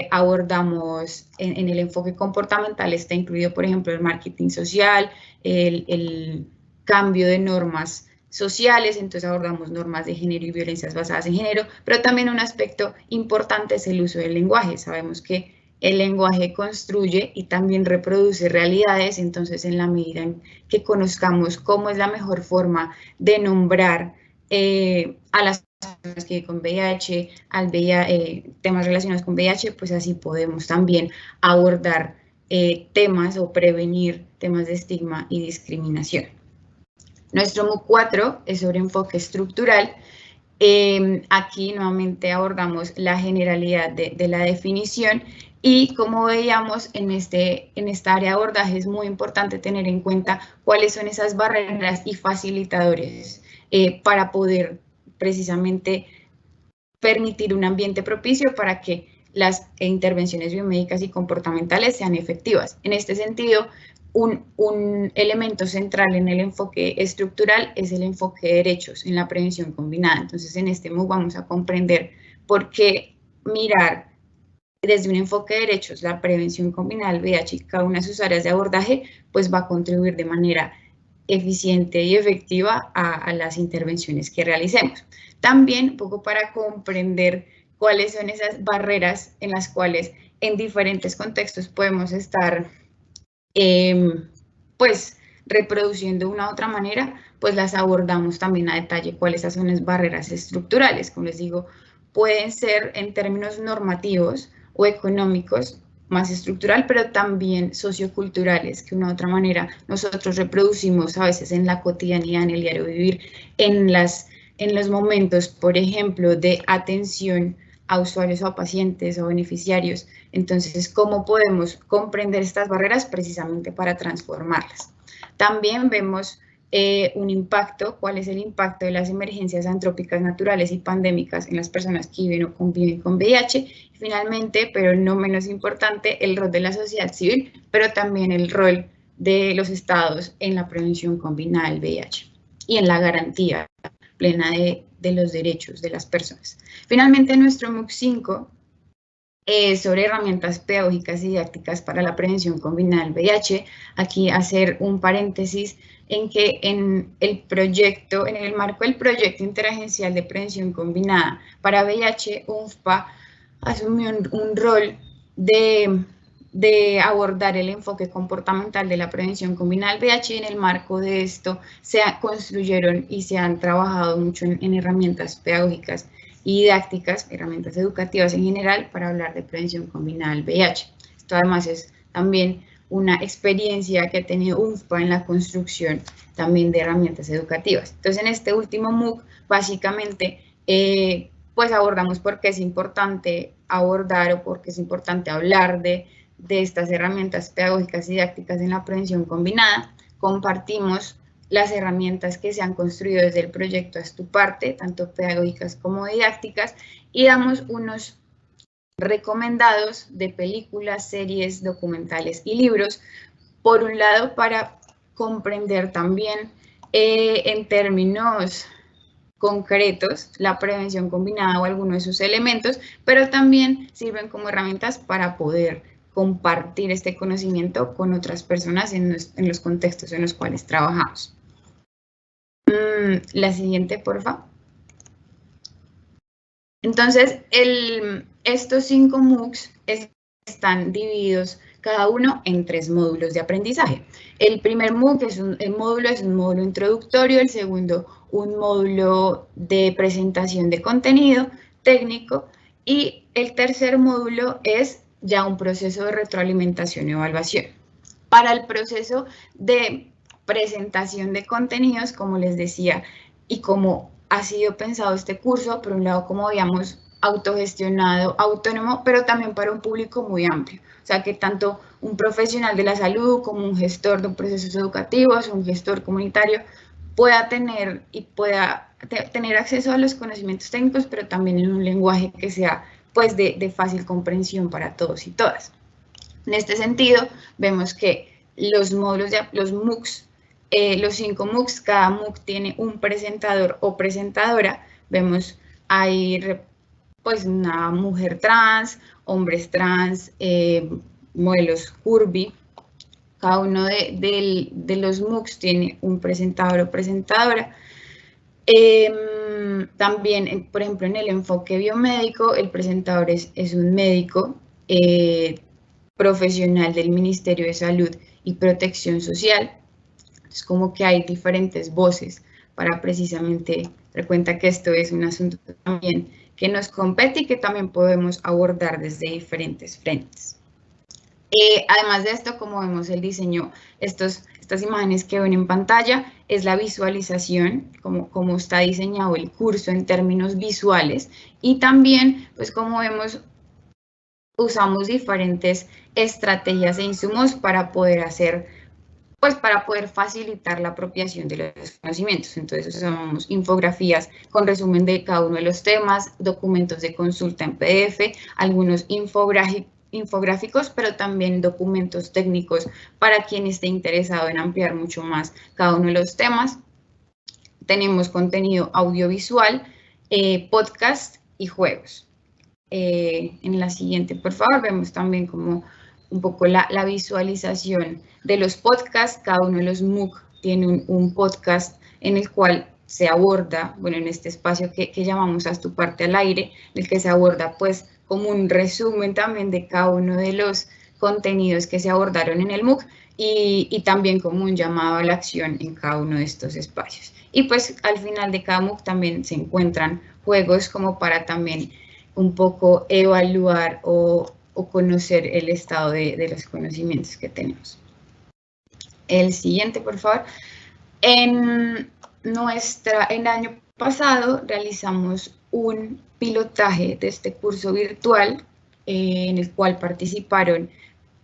abordamos en el enfoque comportamental, está incluido, por ejemplo, el marketing social, el cambio de normas sociales, entonces abordamos normas de género y violencias basadas en género, pero también un aspecto importante es el uso del lenguaje. Sabemos que el lenguaje construye y también reproduce realidades, entonces en la medida en que conozcamos cómo es la mejor forma de nombrar a las personas que con VIH, temas relacionados con VIH, pues así podemos también abordar temas o prevenir temas de estigma y discriminación. Nuestro MOOC 4 es sobre enfoque estructural. Aquí nuevamente abordamos la generalidad de la definición y como veíamos en esta área de abordaje es muy importante tener en cuenta cuáles son esas barreras y facilitadores para poder precisamente permitir un ambiente propicio para que las intervenciones biomédicas y comportamentales sean efectivas. En este sentido, un elemento central en el enfoque estructural es el enfoque de derechos en la prevención combinada. Entonces, en este MOOC vamos a comprender por qué mirar desde un enfoque de derechos la prevención combinada del VIH y cada una de sus áreas de abordaje, pues va a contribuir de manera eficiente y efectiva a las intervenciones que realicemos. También un poco para comprender cuáles son esas barreras en las cuales en diferentes contextos podemos estar pues reproduciendo de una u otra manera, pues las abordamos también a detalle cuáles son las barreras estructurales. Como les digo, pueden ser en términos normativos o económicos, más estructural, pero también socioculturales, que de una u otra manera nosotros reproducimos a veces en la cotidianidad, en el diario vivir, en los momentos, por ejemplo, de atención a usuarios o a pacientes o beneficiarios. Entonces, ¿cómo podemos comprender estas barreras precisamente para transformarlas? También vemos un impacto, cuál es el impacto de las emergencias antrópicas naturales y pandémicas en las personas que viven o conviven con VIH. Y finalmente, pero no menos importante, el rol de la sociedad civil, pero también el rol de los estados en la prevención combinada del VIH y en la garantía plena de los derechos de las personas. Finalmente, nuestro MOOC 5 sobre herramientas pedagógicas y didácticas para la prevención combinada del VIH. Aquí hacer un paréntesis, en que en el marco del proyecto interagencial de prevención combinada para VIH, UNFPA asumió un rol de abordar el enfoque comportamental de la prevención combinada del VIH, y en el marco de esto se construyeron y se han trabajado mucho en herramientas pedagógicas y didácticas, herramientas educativas en general, para hablar de prevención combinada del VIH. Esto además es también una experiencia que ha tenido UNFPA en la construcción también de herramientas educativas. Entonces, en este último MOOC, básicamente, pues abordamos por qué es importante abordar o por qué es importante hablar de estas herramientas pedagógicas y didácticas en la prevención combinada. Compartimos las herramientas que se han construido desde el proyecto Haz tu parte, tanto pedagógicas como didácticas, y damos unos recomendados de películas, series, documentales y libros, por un lado para comprender también en términos concretos la prevención combinada o alguno de sus elementos, pero también sirven como herramientas para poder compartir este conocimiento con otras personas en los contextos en los cuales trabajamos. La siguiente, por favor. Entonces, estos 5 MOOCs están divididos cada uno en 3 módulos de aprendizaje. El primer MOOC es un módulo introductorio, el segundo un módulo de presentación de contenido técnico, y el tercer módulo es ya un proceso de retroalimentación y evaluación. Para el proceso de presentación de contenidos, como les decía, y como ha sido pensado este curso, por un lado, como habíamos autogestionado, autónomo, pero también para un público muy amplio. O sea, que tanto un profesional de la salud como un gestor de procesos educativos, un gestor comunitario, pueda tener acceso a los conocimientos técnicos, pero también en un lenguaje que sea pues de fácil comprensión para todos y todas. En este sentido, vemos que los módulos los MOOCs, los 5 MOOCs, cada MOOC tiene un presentador o presentadora. Vemos ahí pues una mujer trans, hombres trans, modelos curvy. Cada uno de los MOOCs tiene un presentador o presentadora. También, por ejemplo, en el enfoque biomédico, el presentador es un médico profesional del Ministerio de Salud y Protección Social. Es como que hay diferentes voces para precisamente dar cuenta que esto es un asunto también que nos compete y que también podemos abordar desde diferentes frentes. Además de esto, como vemos el diseño, estas imágenes que ven en pantalla, es la visualización, como está diseñado el curso en términos visuales, y también, pues como vemos, usamos diferentes estrategias e insumos para poder facilitar la apropiación de los conocimientos. Entonces usamos infografías con resumen de cada uno de los temas, documentos de consulta en PDF, algunos infográficos, pero también documentos técnicos para quien esté interesado en ampliar mucho más cada uno de los temas. Tenemos contenido audiovisual, podcast y juegos. En la siguiente, por favor, vemos también como un poco la visualización de los podcasts. Cada uno de los MOOC tiene un podcast en el cual se aborda, bueno, en este espacio que llamamos Haz tu parte al aire, en el que se aborda pues como un resumen también de cada uno de los contenidos que se abordaron en el MOOC, y también como un llamado a la acción en cada uno de estos espacios. Y pues al final de cada MOOC también se encuentran juegos como para también un poco evaluar o conocer el estado de los conocimientos que tenemos. El siguiente, por favor. En el año pasado realizamos un pilotaje de este curso virtual en el cual participaron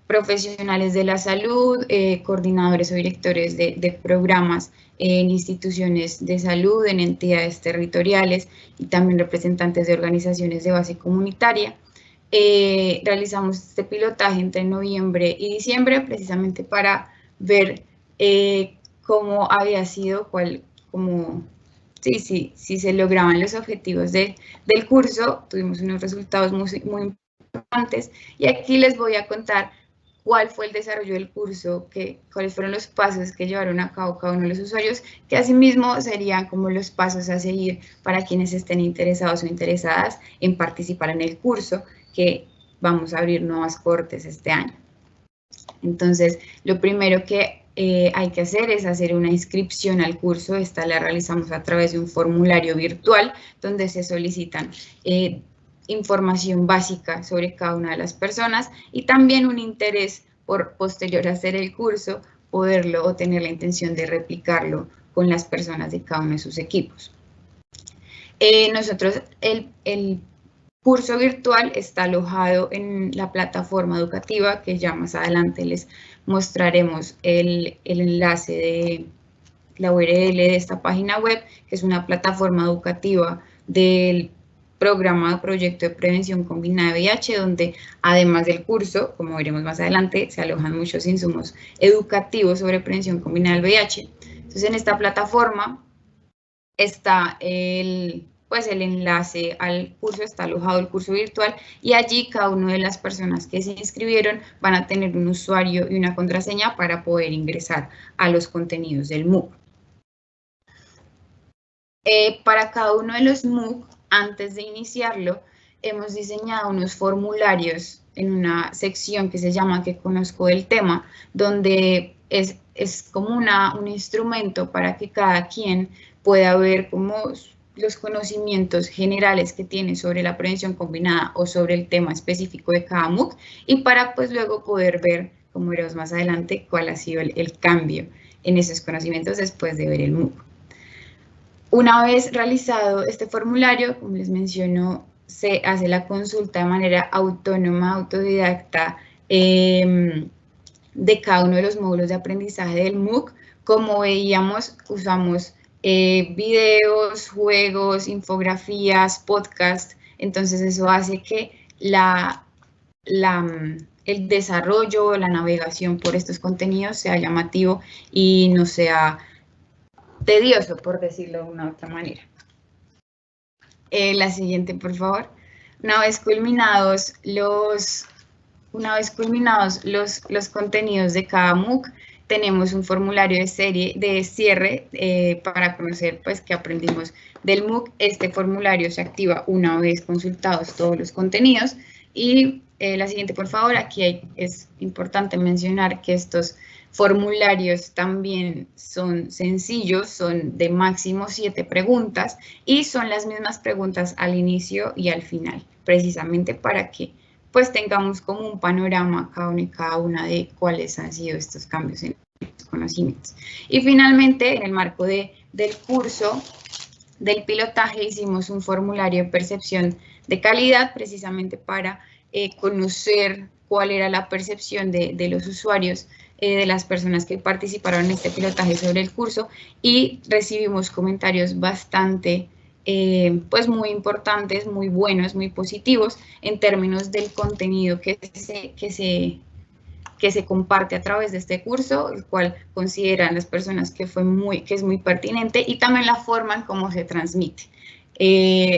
profesionales de la salud, coordinadores o directores de programas en instituciones de salud, en entidades territoriales, y también representantes de organizaciones de base comunitaria. Realizamos este pilotaje entre noviembre y diciembre, precisamente para ver cómo había sido, si se lograban los objetivos del curso. Tuvimos unos resultados muy importantes, y aquí les voy a contar cuál fue el desarrollo del curso, cuáles fueron los pasos que llevaron a cabo cada uno de los usuarios, que asimismo serían como los pasos a seguir para quienes estén interesados o interesadas en participar en el curso, que vamos a abrir nuevas cohortes este año. Entonces, lo primero que hay que hacer es hacer una inscripción al curso. Esta la realizamos a través de un formulario virtual donde se solicitan información básica sobre cada una de las personas y también un interés por posterior a hacer el curso, poderlo o tener la intención de replicarlo con las personas de cada uno de sus equipos. Nosotros, el curso virtual está alojado en la plataforma educativa, que ya más adelante les mostraremos el enlace de la URL de esta página web, que es una plataforma educativa del programa de proyecto de prevención combinada de VIH, donde además del curso, como veremos más adelante, se alojan muchos insumos educativos sobre prevención combinada del VIH. Entonces, en esta plataforma está el enlace al curso, está alojado el curso virtual, y allí cada una de las personas que se inscribieron van a tener un usuario y una contraseña para poder ingresar a los contenidos del MOOC. Para cada uno de los MOOC, antes de iniciarlo, hemos diseñado unos formularios en una sección que se llama "Que conozco del tema", donde es como un instrumento para que cada quien pueda ver como los conocimientos generales que tiene sobre la prevención combinada o sobre el tema específico de cada MOOC, y para pues luego poder ver, como veremos más adelante, cuál ha sido el cambio en esos conocimientos después de ver el MOOC. Una vez realizado este formulario, como les menciono, se hace la consulta de manera autónoma, autodidacta, de cada uno de los módulos de aprendizaje del MOOC. Como veíamos, usamos videos, juegos, infografías, podcasts. Entonces eso hace que el desarrollo, la navegación por estos contenidos sea llamativo y no sea tedioso, por decirlo de una otra manera. La siguiente, por favor. Una vez culminados los contenidos de cada MOOC, tenemos un formulario de cierre para conocer pues qué aprendimos del MOOC. Este formulario se activa una vez consultados todos los contenidos. Y la siguiente, por favor. Aquí es importante mencionar que estos formularios también son sencillos, son de máximo 7 preguntas y son las mismas preguntas al inicio y al final, precisamente para que pues tengamos como un panorama cada una de cuáles han sido estos cambios en los conocimientos. Y finalmente, en el marco del curso del pilotaje, hicimos un formulario de percepción de calidad, precisamente para conocer cuál era la percepción de los usuarios, de las personas que participaron en este pilotaje sobre el curso, y recibimos comentarios bastante pues muy importantes, muy buenos, muy positivos en términos del contenido que se comparte a través de este curso, el cual consideran las personas que es muy pertinente, y también la forma en cómo se transmite.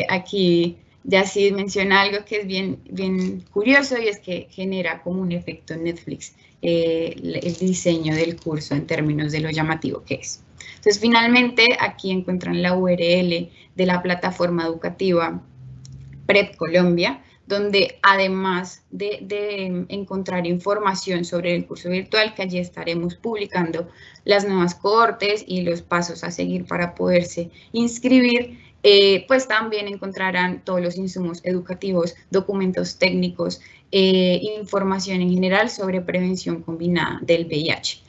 Aquí ya sí menciona algo que es bien curioso, y es que genera como un efecto Netflix el diseño del curso en términos de lo llamativo que es. Entonces, finalmente, aquí encuentran la URL de la plataforma educativa PREP Colombia, donde además de encontrar información sobre el curso virtual, que allí estaremos publicando las nuevas cohortes y los pasos a seguir para poderse inscribir, pues también encontrarán todos los insumos educativos, documentos técnicos, información en general sobre prevención combinada del VIH.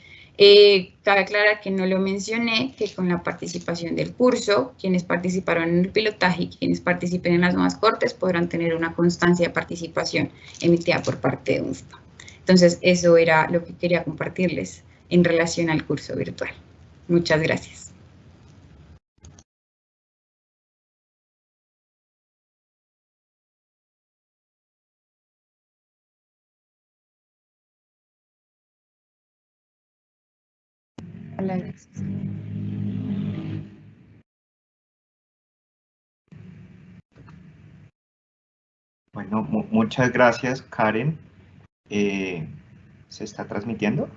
Cabe aclarar que no lo mencioné, que con la participación del curso, quienes participaron en el pilotaje y quienes participen en las nuevas cohortes podrán tener una constancia de participación emitida por parte de UNFPA. Entonces, eso era lo que quería compartirles en relación al curso virtual. Muchas gracias. Hola, gracias. Bueno, muchas gracias, Karen. ¿Se está transmitiendo?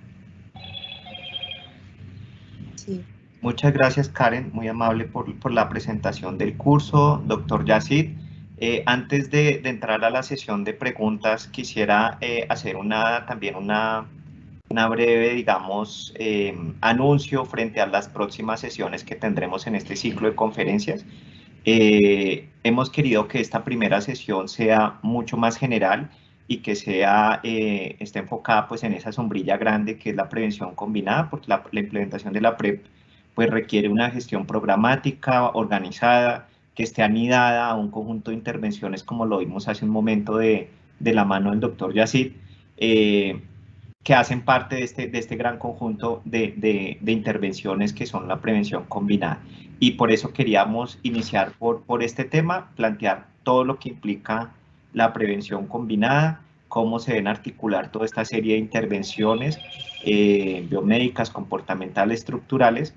Sí. Muchas gracias, Karen, muy amable por la presentación del curso. Doctor Yacid, antes de entrar a la sesión de preguntas, quisiera hacer también una breve, digamos, anuncio frente a las próximas sesiones que tendremos en este ciclo de conferencias. Hemos querido que esta primera sesión sea mucho más general y que esté enfocada pues, en esa sombrilla grande que es la prevención combinada, porque la implementación de la PrEP pues, requiere una gestión programática, organizada, que esté anidada a un conjunto de intervenciones, como lo vimos hace un momento de la mano del doctor Yacid, que hacen parte de este gran conjunto de intervenciones que son la prevención combinada. Y por eso queríamos iniciar por este tema, plantear todo lo que implica la prevención combinada, cómo se deben articular toda esta serie de intervenciones biomédicas, comportamentales, estructurales,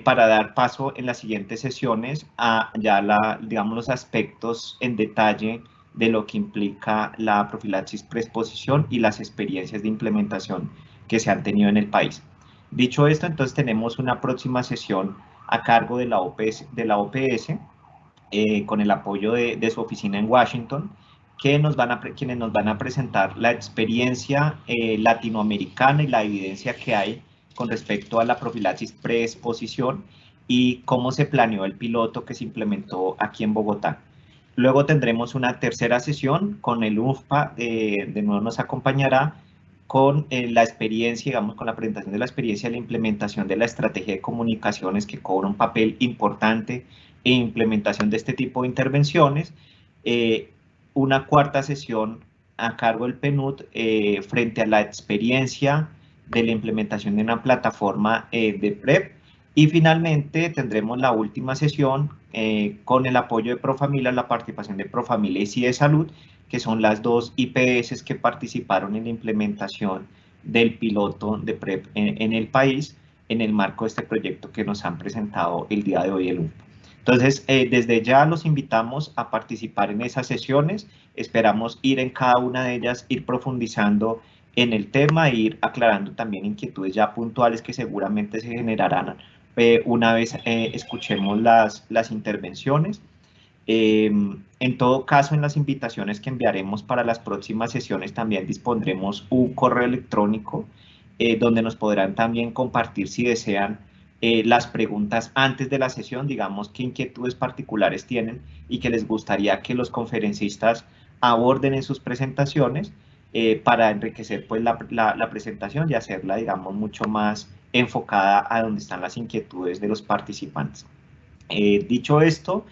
para dar paso en las siguientes sesiones a ya digamos, los aspectos en detalle de lo que implica la profilaxis preexposición y las experiencias de implementación que se han tenido en el país. Dicho esto, entonces tenemos una próxima sesión a cargo de la OPS, con el apoyo de su oficina en Washington, quienes nos van a presentar la experiencia latinoamericana y la evidencia que hay con respecto a la profilaxis preexposición y cómo se planeó el piloto que se implementó aquí en Bogotá. Luego tendremos una tercera sesión con el UNFPA, de nuevo nos acompañará con la experiencia, digamos, con la presentación de la experiencia de la implementación de la estrategia de comunicaciones que cobra un papel importante en implementación de este tipo de intervenciones. Una cuarta sesión a cargo del PNUD frente a la experiencia de la implementación de una plataforma de PrEP. Y finalmente tendremos la última sesión con el apoyo de Profamilia, la participación de Profamilia y CIE Salud, que son las dos IPS que participaron en la implementación del piloto de PrEP en el país, en el marco de este proyecto que nos han presentado el día de hoy el UNPA. Entonces, desde ya los invitamos a participar en esas sesiones. Esperamos ir en cada una de ellas, ir profundizando en el tema e ir aclarando también inquietudes ya puntuales que seguramente se generarán una vez escuchemos las intervenciones. En todo caso, en las invitaciones que enviaremos para las próximas sesiones también dispondremos un correo electrónico donde nos podrán también compartir si desean las preguntas antes de la sesión, digamos qué inquietudes particulares tienen y que les gustaría que los conferencistas aborden en sus presentaciones para enriquecer pues la presentación y hacerla, digamos, mucho más enfocada a donde están las inquietudes de los participantes. Dicho esto,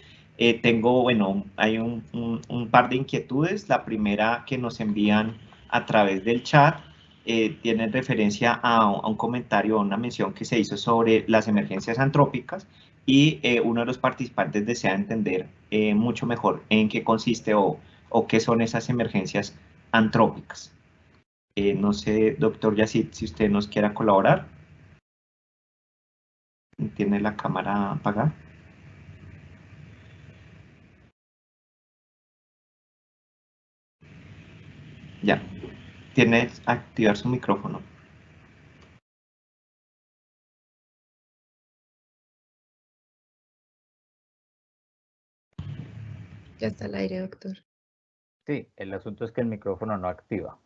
bueno, hay un par de inquietudes. La primera que nos envían a través del chat tiene referencia a un comentario, a una mención que se hizo sobre las emergencias antrópicas y uno de los participantes desea entender mucho mejor en qué consiste o qué son esas emergencias antrópicas. No sé, doctor Yacid, si usted nos quiera colaborar. ¿Tiene la cámara apagada? Ya. Tiene que activar su micrófono. Ya está al aire, doctor. Sí, el asunto es que el micrófono no activa.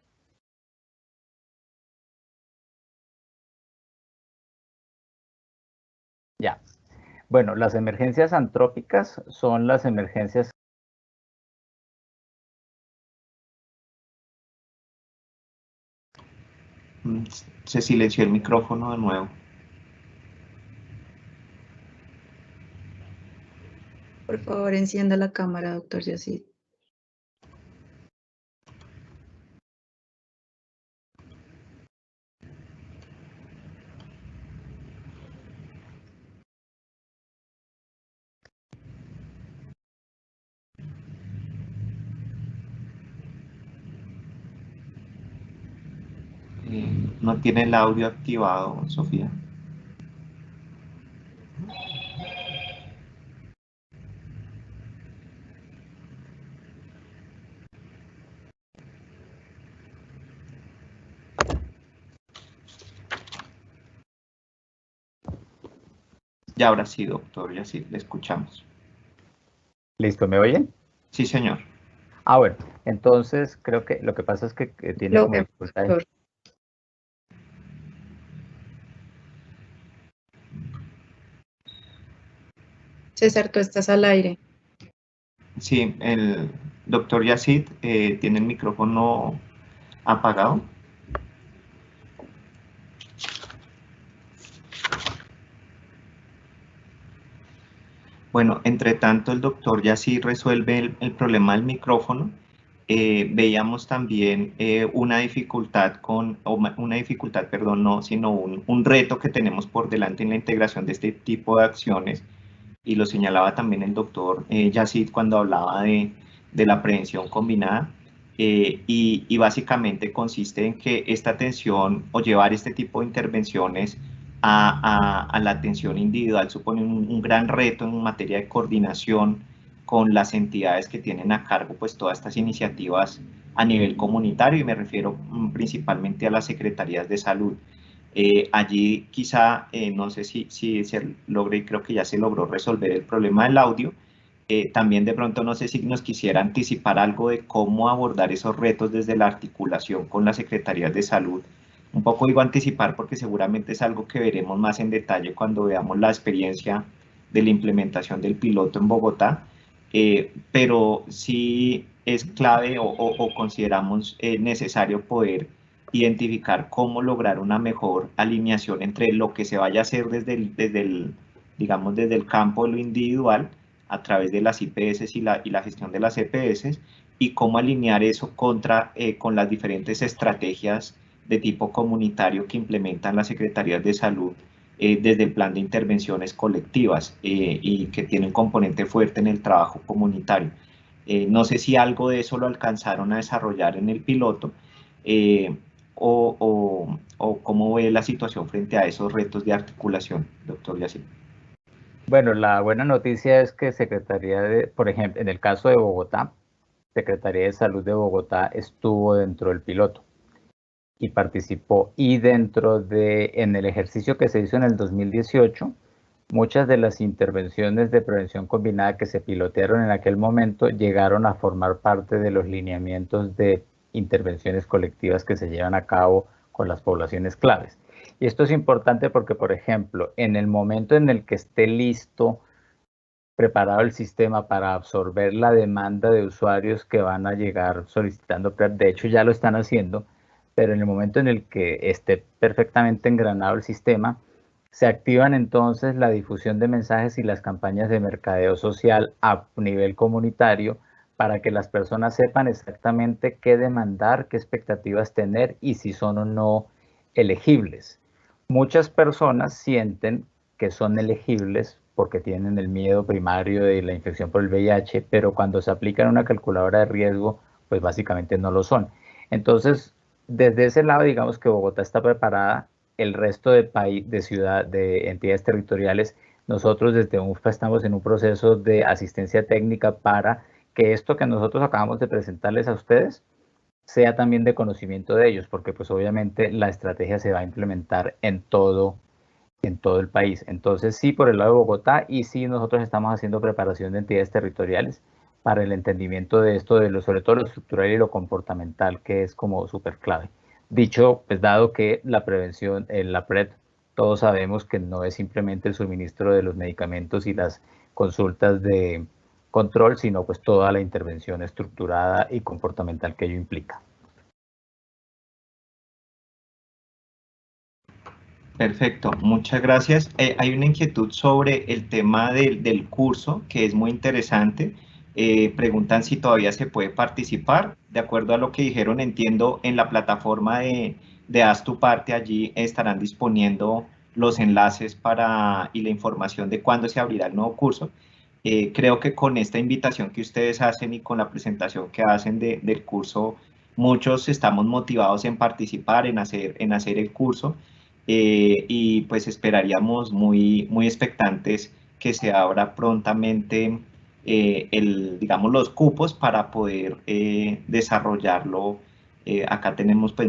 Ya. Bueno, las emergencias antrópicas son las emergencias. Se silenció el micrófono de nuevo. Por favor, encienda la cámara, doctor Yacid. No tiene el audio activado, Sofía. Ya ahora sí, doctor, ya sí, le escuchamos. ¿Listo? ¿Me oyen? Sí, señor. Ah, bueno, entonces creo que lo que pasa es que tiene Lo como vemos, dificultades. doctor. César, tú estás al aire. Sí, el doctor Yacid tiene el micrófono apagado. Bueno, entre tanto el doctor Yacid resuelve el problema del micrófono. Veíamos también una dificultad perdón, no, sino un reto que tenemos por delante en la integración de este tipo de acciones, y lo señalaba también el doctor Yacid cuando hablaba de la prevención combinada, y básicamente consiste en que esta atención o llevar este tipo de intervenciones a la atención individual supone un gran reto en materia de coordinación con las entidades que tienen a cargo pues todas estas iniciativas a nivel comunitario, y me refiero principalmente a las secretarías de salud. Allí quizá, no sé si se logre, y creo que ya se logró resolver el problema del audio. También de pronto no sé si nos quisiera anticipar algo de cómo abordar esos retos desde la articulación con las secretarías de salud. Un poco digo anticipar porque seguramente es algo que veremos más en detalle cuando veamos la experiencia de la implementación del piloto en Bogotá, pero sí es clave o consideramos necesario poder identificar cómo lograr una mejor alineación entre lo que se vaya a hacer digamos, desde el campo de lo individual a través de las IPS y la gestión de las EPS, y cómo alinear eso con las diferentes estrategias de tipo comunitario que implementan las secretarías de salud desde el plan de intervenciones colectivas, y que tiene un componente fuerte en el trabajo comunitario. No sé si algo de eso lo alcanzaron a desarrollar en el piloto, eh, o cómo ve la situación frente a esos retos de articulación, doctor Yacid. Bueno, la buena noticia es que por ejemplo, en el caso de Bogotá, Secretaría de Salud de Bogotá estuvo dentro del piloto y participó. Y en el ejercicio que se hizo en el 2018, muchas de las intervenciones de prevención combinada que se pilotearon en aquel momento llegaron a formar parte de los lineamientos de intervenciones colectivas que se llevan a cabo con las poblaciones claves. Y esto es importante porque, por ejemplo, en el momento en el que esté listo, preparado el sistema para absorber la demanda de usuarios que van a llegar solicitando PrEP, de hecho ya lo están haciendo, pero en el momento en el que esté perfectamente engranado el sistema, se activan entonces la difusión de mensajes y las campañas de mercadeo social a nivel comunitario para que las personas sepan exactamente qué demandar, qué expectativas tener y si son o no elegibles. Muchas personas sienten que son elegibles porque tienen el miedo primario de la infección por el VIH, pero cuando se aplican una calculadora de riesgo, pues básicamente no lo son. Entonces, desde ese lado, digamos que Bogotá está preparada. El resto de de entidades territoriales, nosotros desde UNFPA estamos en un proceso de asistencia técnica para que esto que nosotros acabamos de presentarles a ustedes sea también de conocimiento de ellos, porque pues obviamente la estrategia se va a implementar en todo el país. Entonces sí, por el lado de Bogotá, y sí nosotros estamos haciendo preparación de entidades territoriales para el entendimiento de esto, sobre todo lo estructural y lo comportamental, que es como súper clave. Dicho, pues dado que la prevención, la PrEP, todos sabemos que no es simplemente el suministro de los medicamentos y las consultas de control, sino pues toda la intervención estructurada y comportamental que ello implica. Perfecto, muchas gracias. Hay una inquietud sobre el tema del curso, que es muy interesante. Preguntan si todavía se puede participar. De acuerdo a lo que dijeron, entiendo, en la plataforma de Haz tu Parte, allí estarán disponiendo los enlaces y la información de cuándo se abrirá el nuevo curso. Creo que con esta invitación que ustedes hacen y con la presentación que hacen del curso, muchos estamos motivados en participar, en hacer el curso. Y pues esperaríamos muy expectantes que se abra prontamente digamos, los cupos para poder desarrollarlo. Acá tenemos pues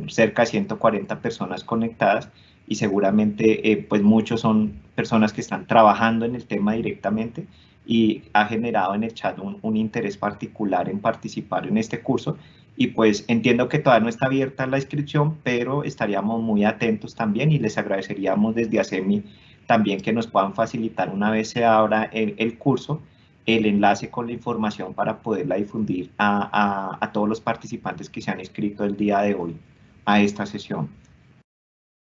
cerca de 140 personas conectadas, y seguramente pues muchos son personas que están trabajando en el tema directamente y ha generado en el chat un interés particular en participar en este curso. Y pues entiendo que todavía no está abierta la inscripción, pero estaríamos muy atentos también y les agradeceríamos desde ASEMI también que nos puedan facilitar una vez se abra el curso, el enlace con la información para poderla difundir a todos los participantes que se han inscrito el día de hoy a esta sesión.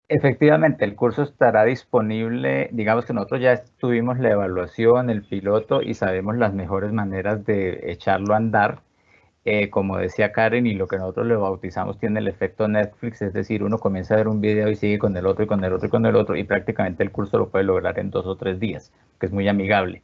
Efectivamente, el curso estará disponible, digamos que nosotros ya tuvimos la evaluación, el piloto y sabemos las mejores maneras de echarlo a andar. Como decía Karen, y lo que nosotros le bautizamos tiene el efecto Netflix, es decir, uno comienza a ver un video y sigue con el otro y con el otro y con el otro y prácticamente el curso lo puede lograr en 2 o 3 días, que es muy amigable.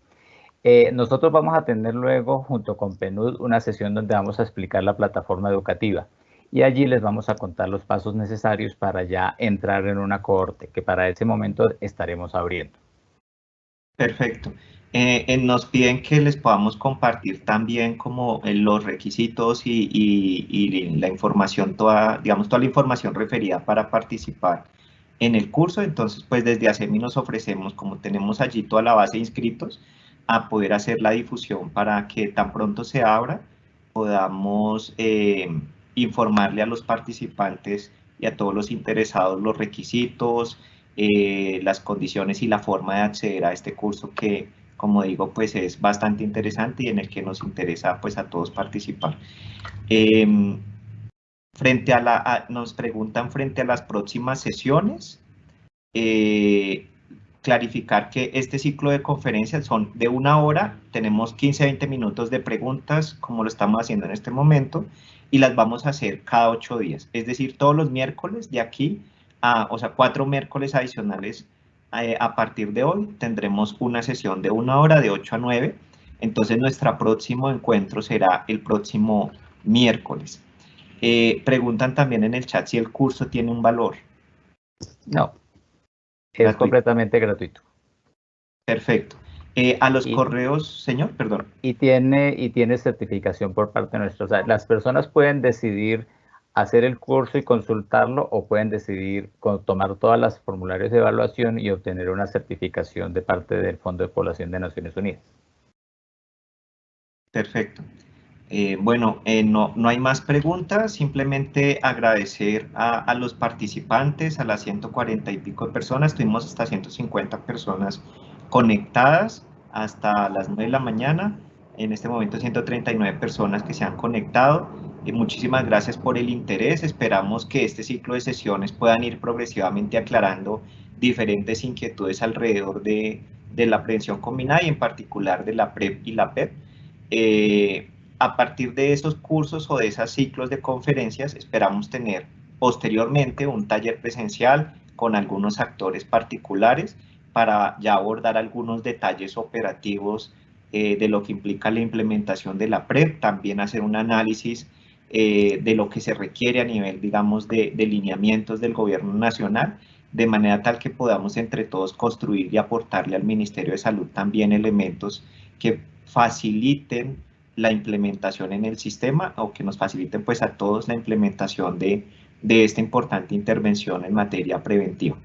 Nosotros vamos a tener luego, junto con PNUD, una sesión donde vamos a explicar la plataforma educativa y allí les vamos a contar los pasos necesarios para ya entrar en una cohorte, que para ese momento estaremos abriendo. Perfecto. Nos piden que les podamos compartir también como los requisitos y la información, digamos, toda la información referida para participar en el curso. Entonces, pues desde ASEMI nos ofrecemos, como tenemos allí toda la base de inscritos, a poder hacer la difusión para que tan pronto se abra, podamos informarle a los participantes y a todos los interesados los requisitos, las condiciones y la forma de acceder a este curso que, como digo, pues es bastante interesante y en el que nos interesa pues a todos participar. Nos preguntan frente a las próximas sesiones, clarificar que este ciclo de conferencias son de 1 hora, tenemos 15-20 minutos de preguntas, como lo estamos haciendo en este momento, y las vamos a hacer cada 8 días, es decir, todos los miércoles de aquí, o sea, 4 miércoles adicionales a partir de hoy, tendremos una sesión de 1 hora, de 8 a 9, entonces nuestro próximo encuentro será el próximo miércoles. Preguntan también en el chat si el curso tiene un valor. No. Es completamente gratuito. Perfecto. A los correos, señor, perdón. Y tiene certificación por parte nuestra. O sea, las personas pueden decidir hacer el curso y consultarlo o pueden decidir tomar todas las formularios de evaluación y obtener una certificación de parte del Fondo de Población de Naciones Unidas. Perfecto. Bueno, no hay más preguntas, simplemente agradecer a los participantes, a las 140 y pico de personas, tuvimos hasta 150 personas conectadas hasta las 9 de la mañana, en este momento 139 personas que se han conectado, muchísimas gracias por el interés, esperamos que este ciclo de sesiones puedan ir progresivamente aclarando diferentes inquietudes alrededor de la prevención combinada y en particular de la PrEP y la PEP. A partir de esos cursos o de esos ciclos de conferencias, esperamos tener posteriormente un taller presencial con algunos actores particulares para ya abordar algunos detalles operativos de lo que implica la implementación de la PrEP, también hacer un análisis de lo que se requiere a nivel, digamos, de lineamientos del gobierno nacional, de manera tal que podamos entre todos construir y aportarle al Ministerio de Salud también elementos que faciliten la implementación en el sistema o que nos faciliten pues a todos la implementación de esta importante intervención en materia preventiva.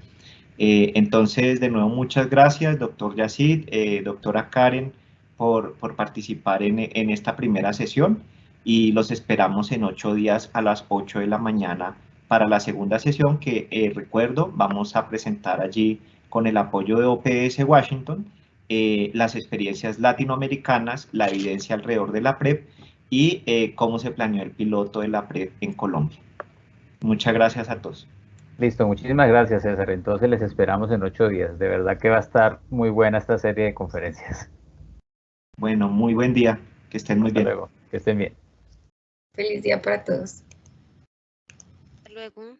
Entonces, de nuevo, muchas gracias, doctor Yacid, doctora Karen, por participar en esta primera sesión y los esperamos en 8 días a las 8 de la mañana para la segunda sesión que, recuerdo, vamos a presentar allí con el apoyo de OPS Washington, las experiencias latinoamericanas, la evidencia alrededor de la PrEP y cómo se planeó el piloto de la PrEP en Colombia. Muchas gracias a todos. Listo, muchísimas gracias, César. Entonces les esperamos en 8 días. De verdad que va a estar muy buena esta serie de conferencias. Bueno, muy buen día. Que estén muy bien. Hasta luego. Que estén bien. Feliz día para todos. Hasta luego.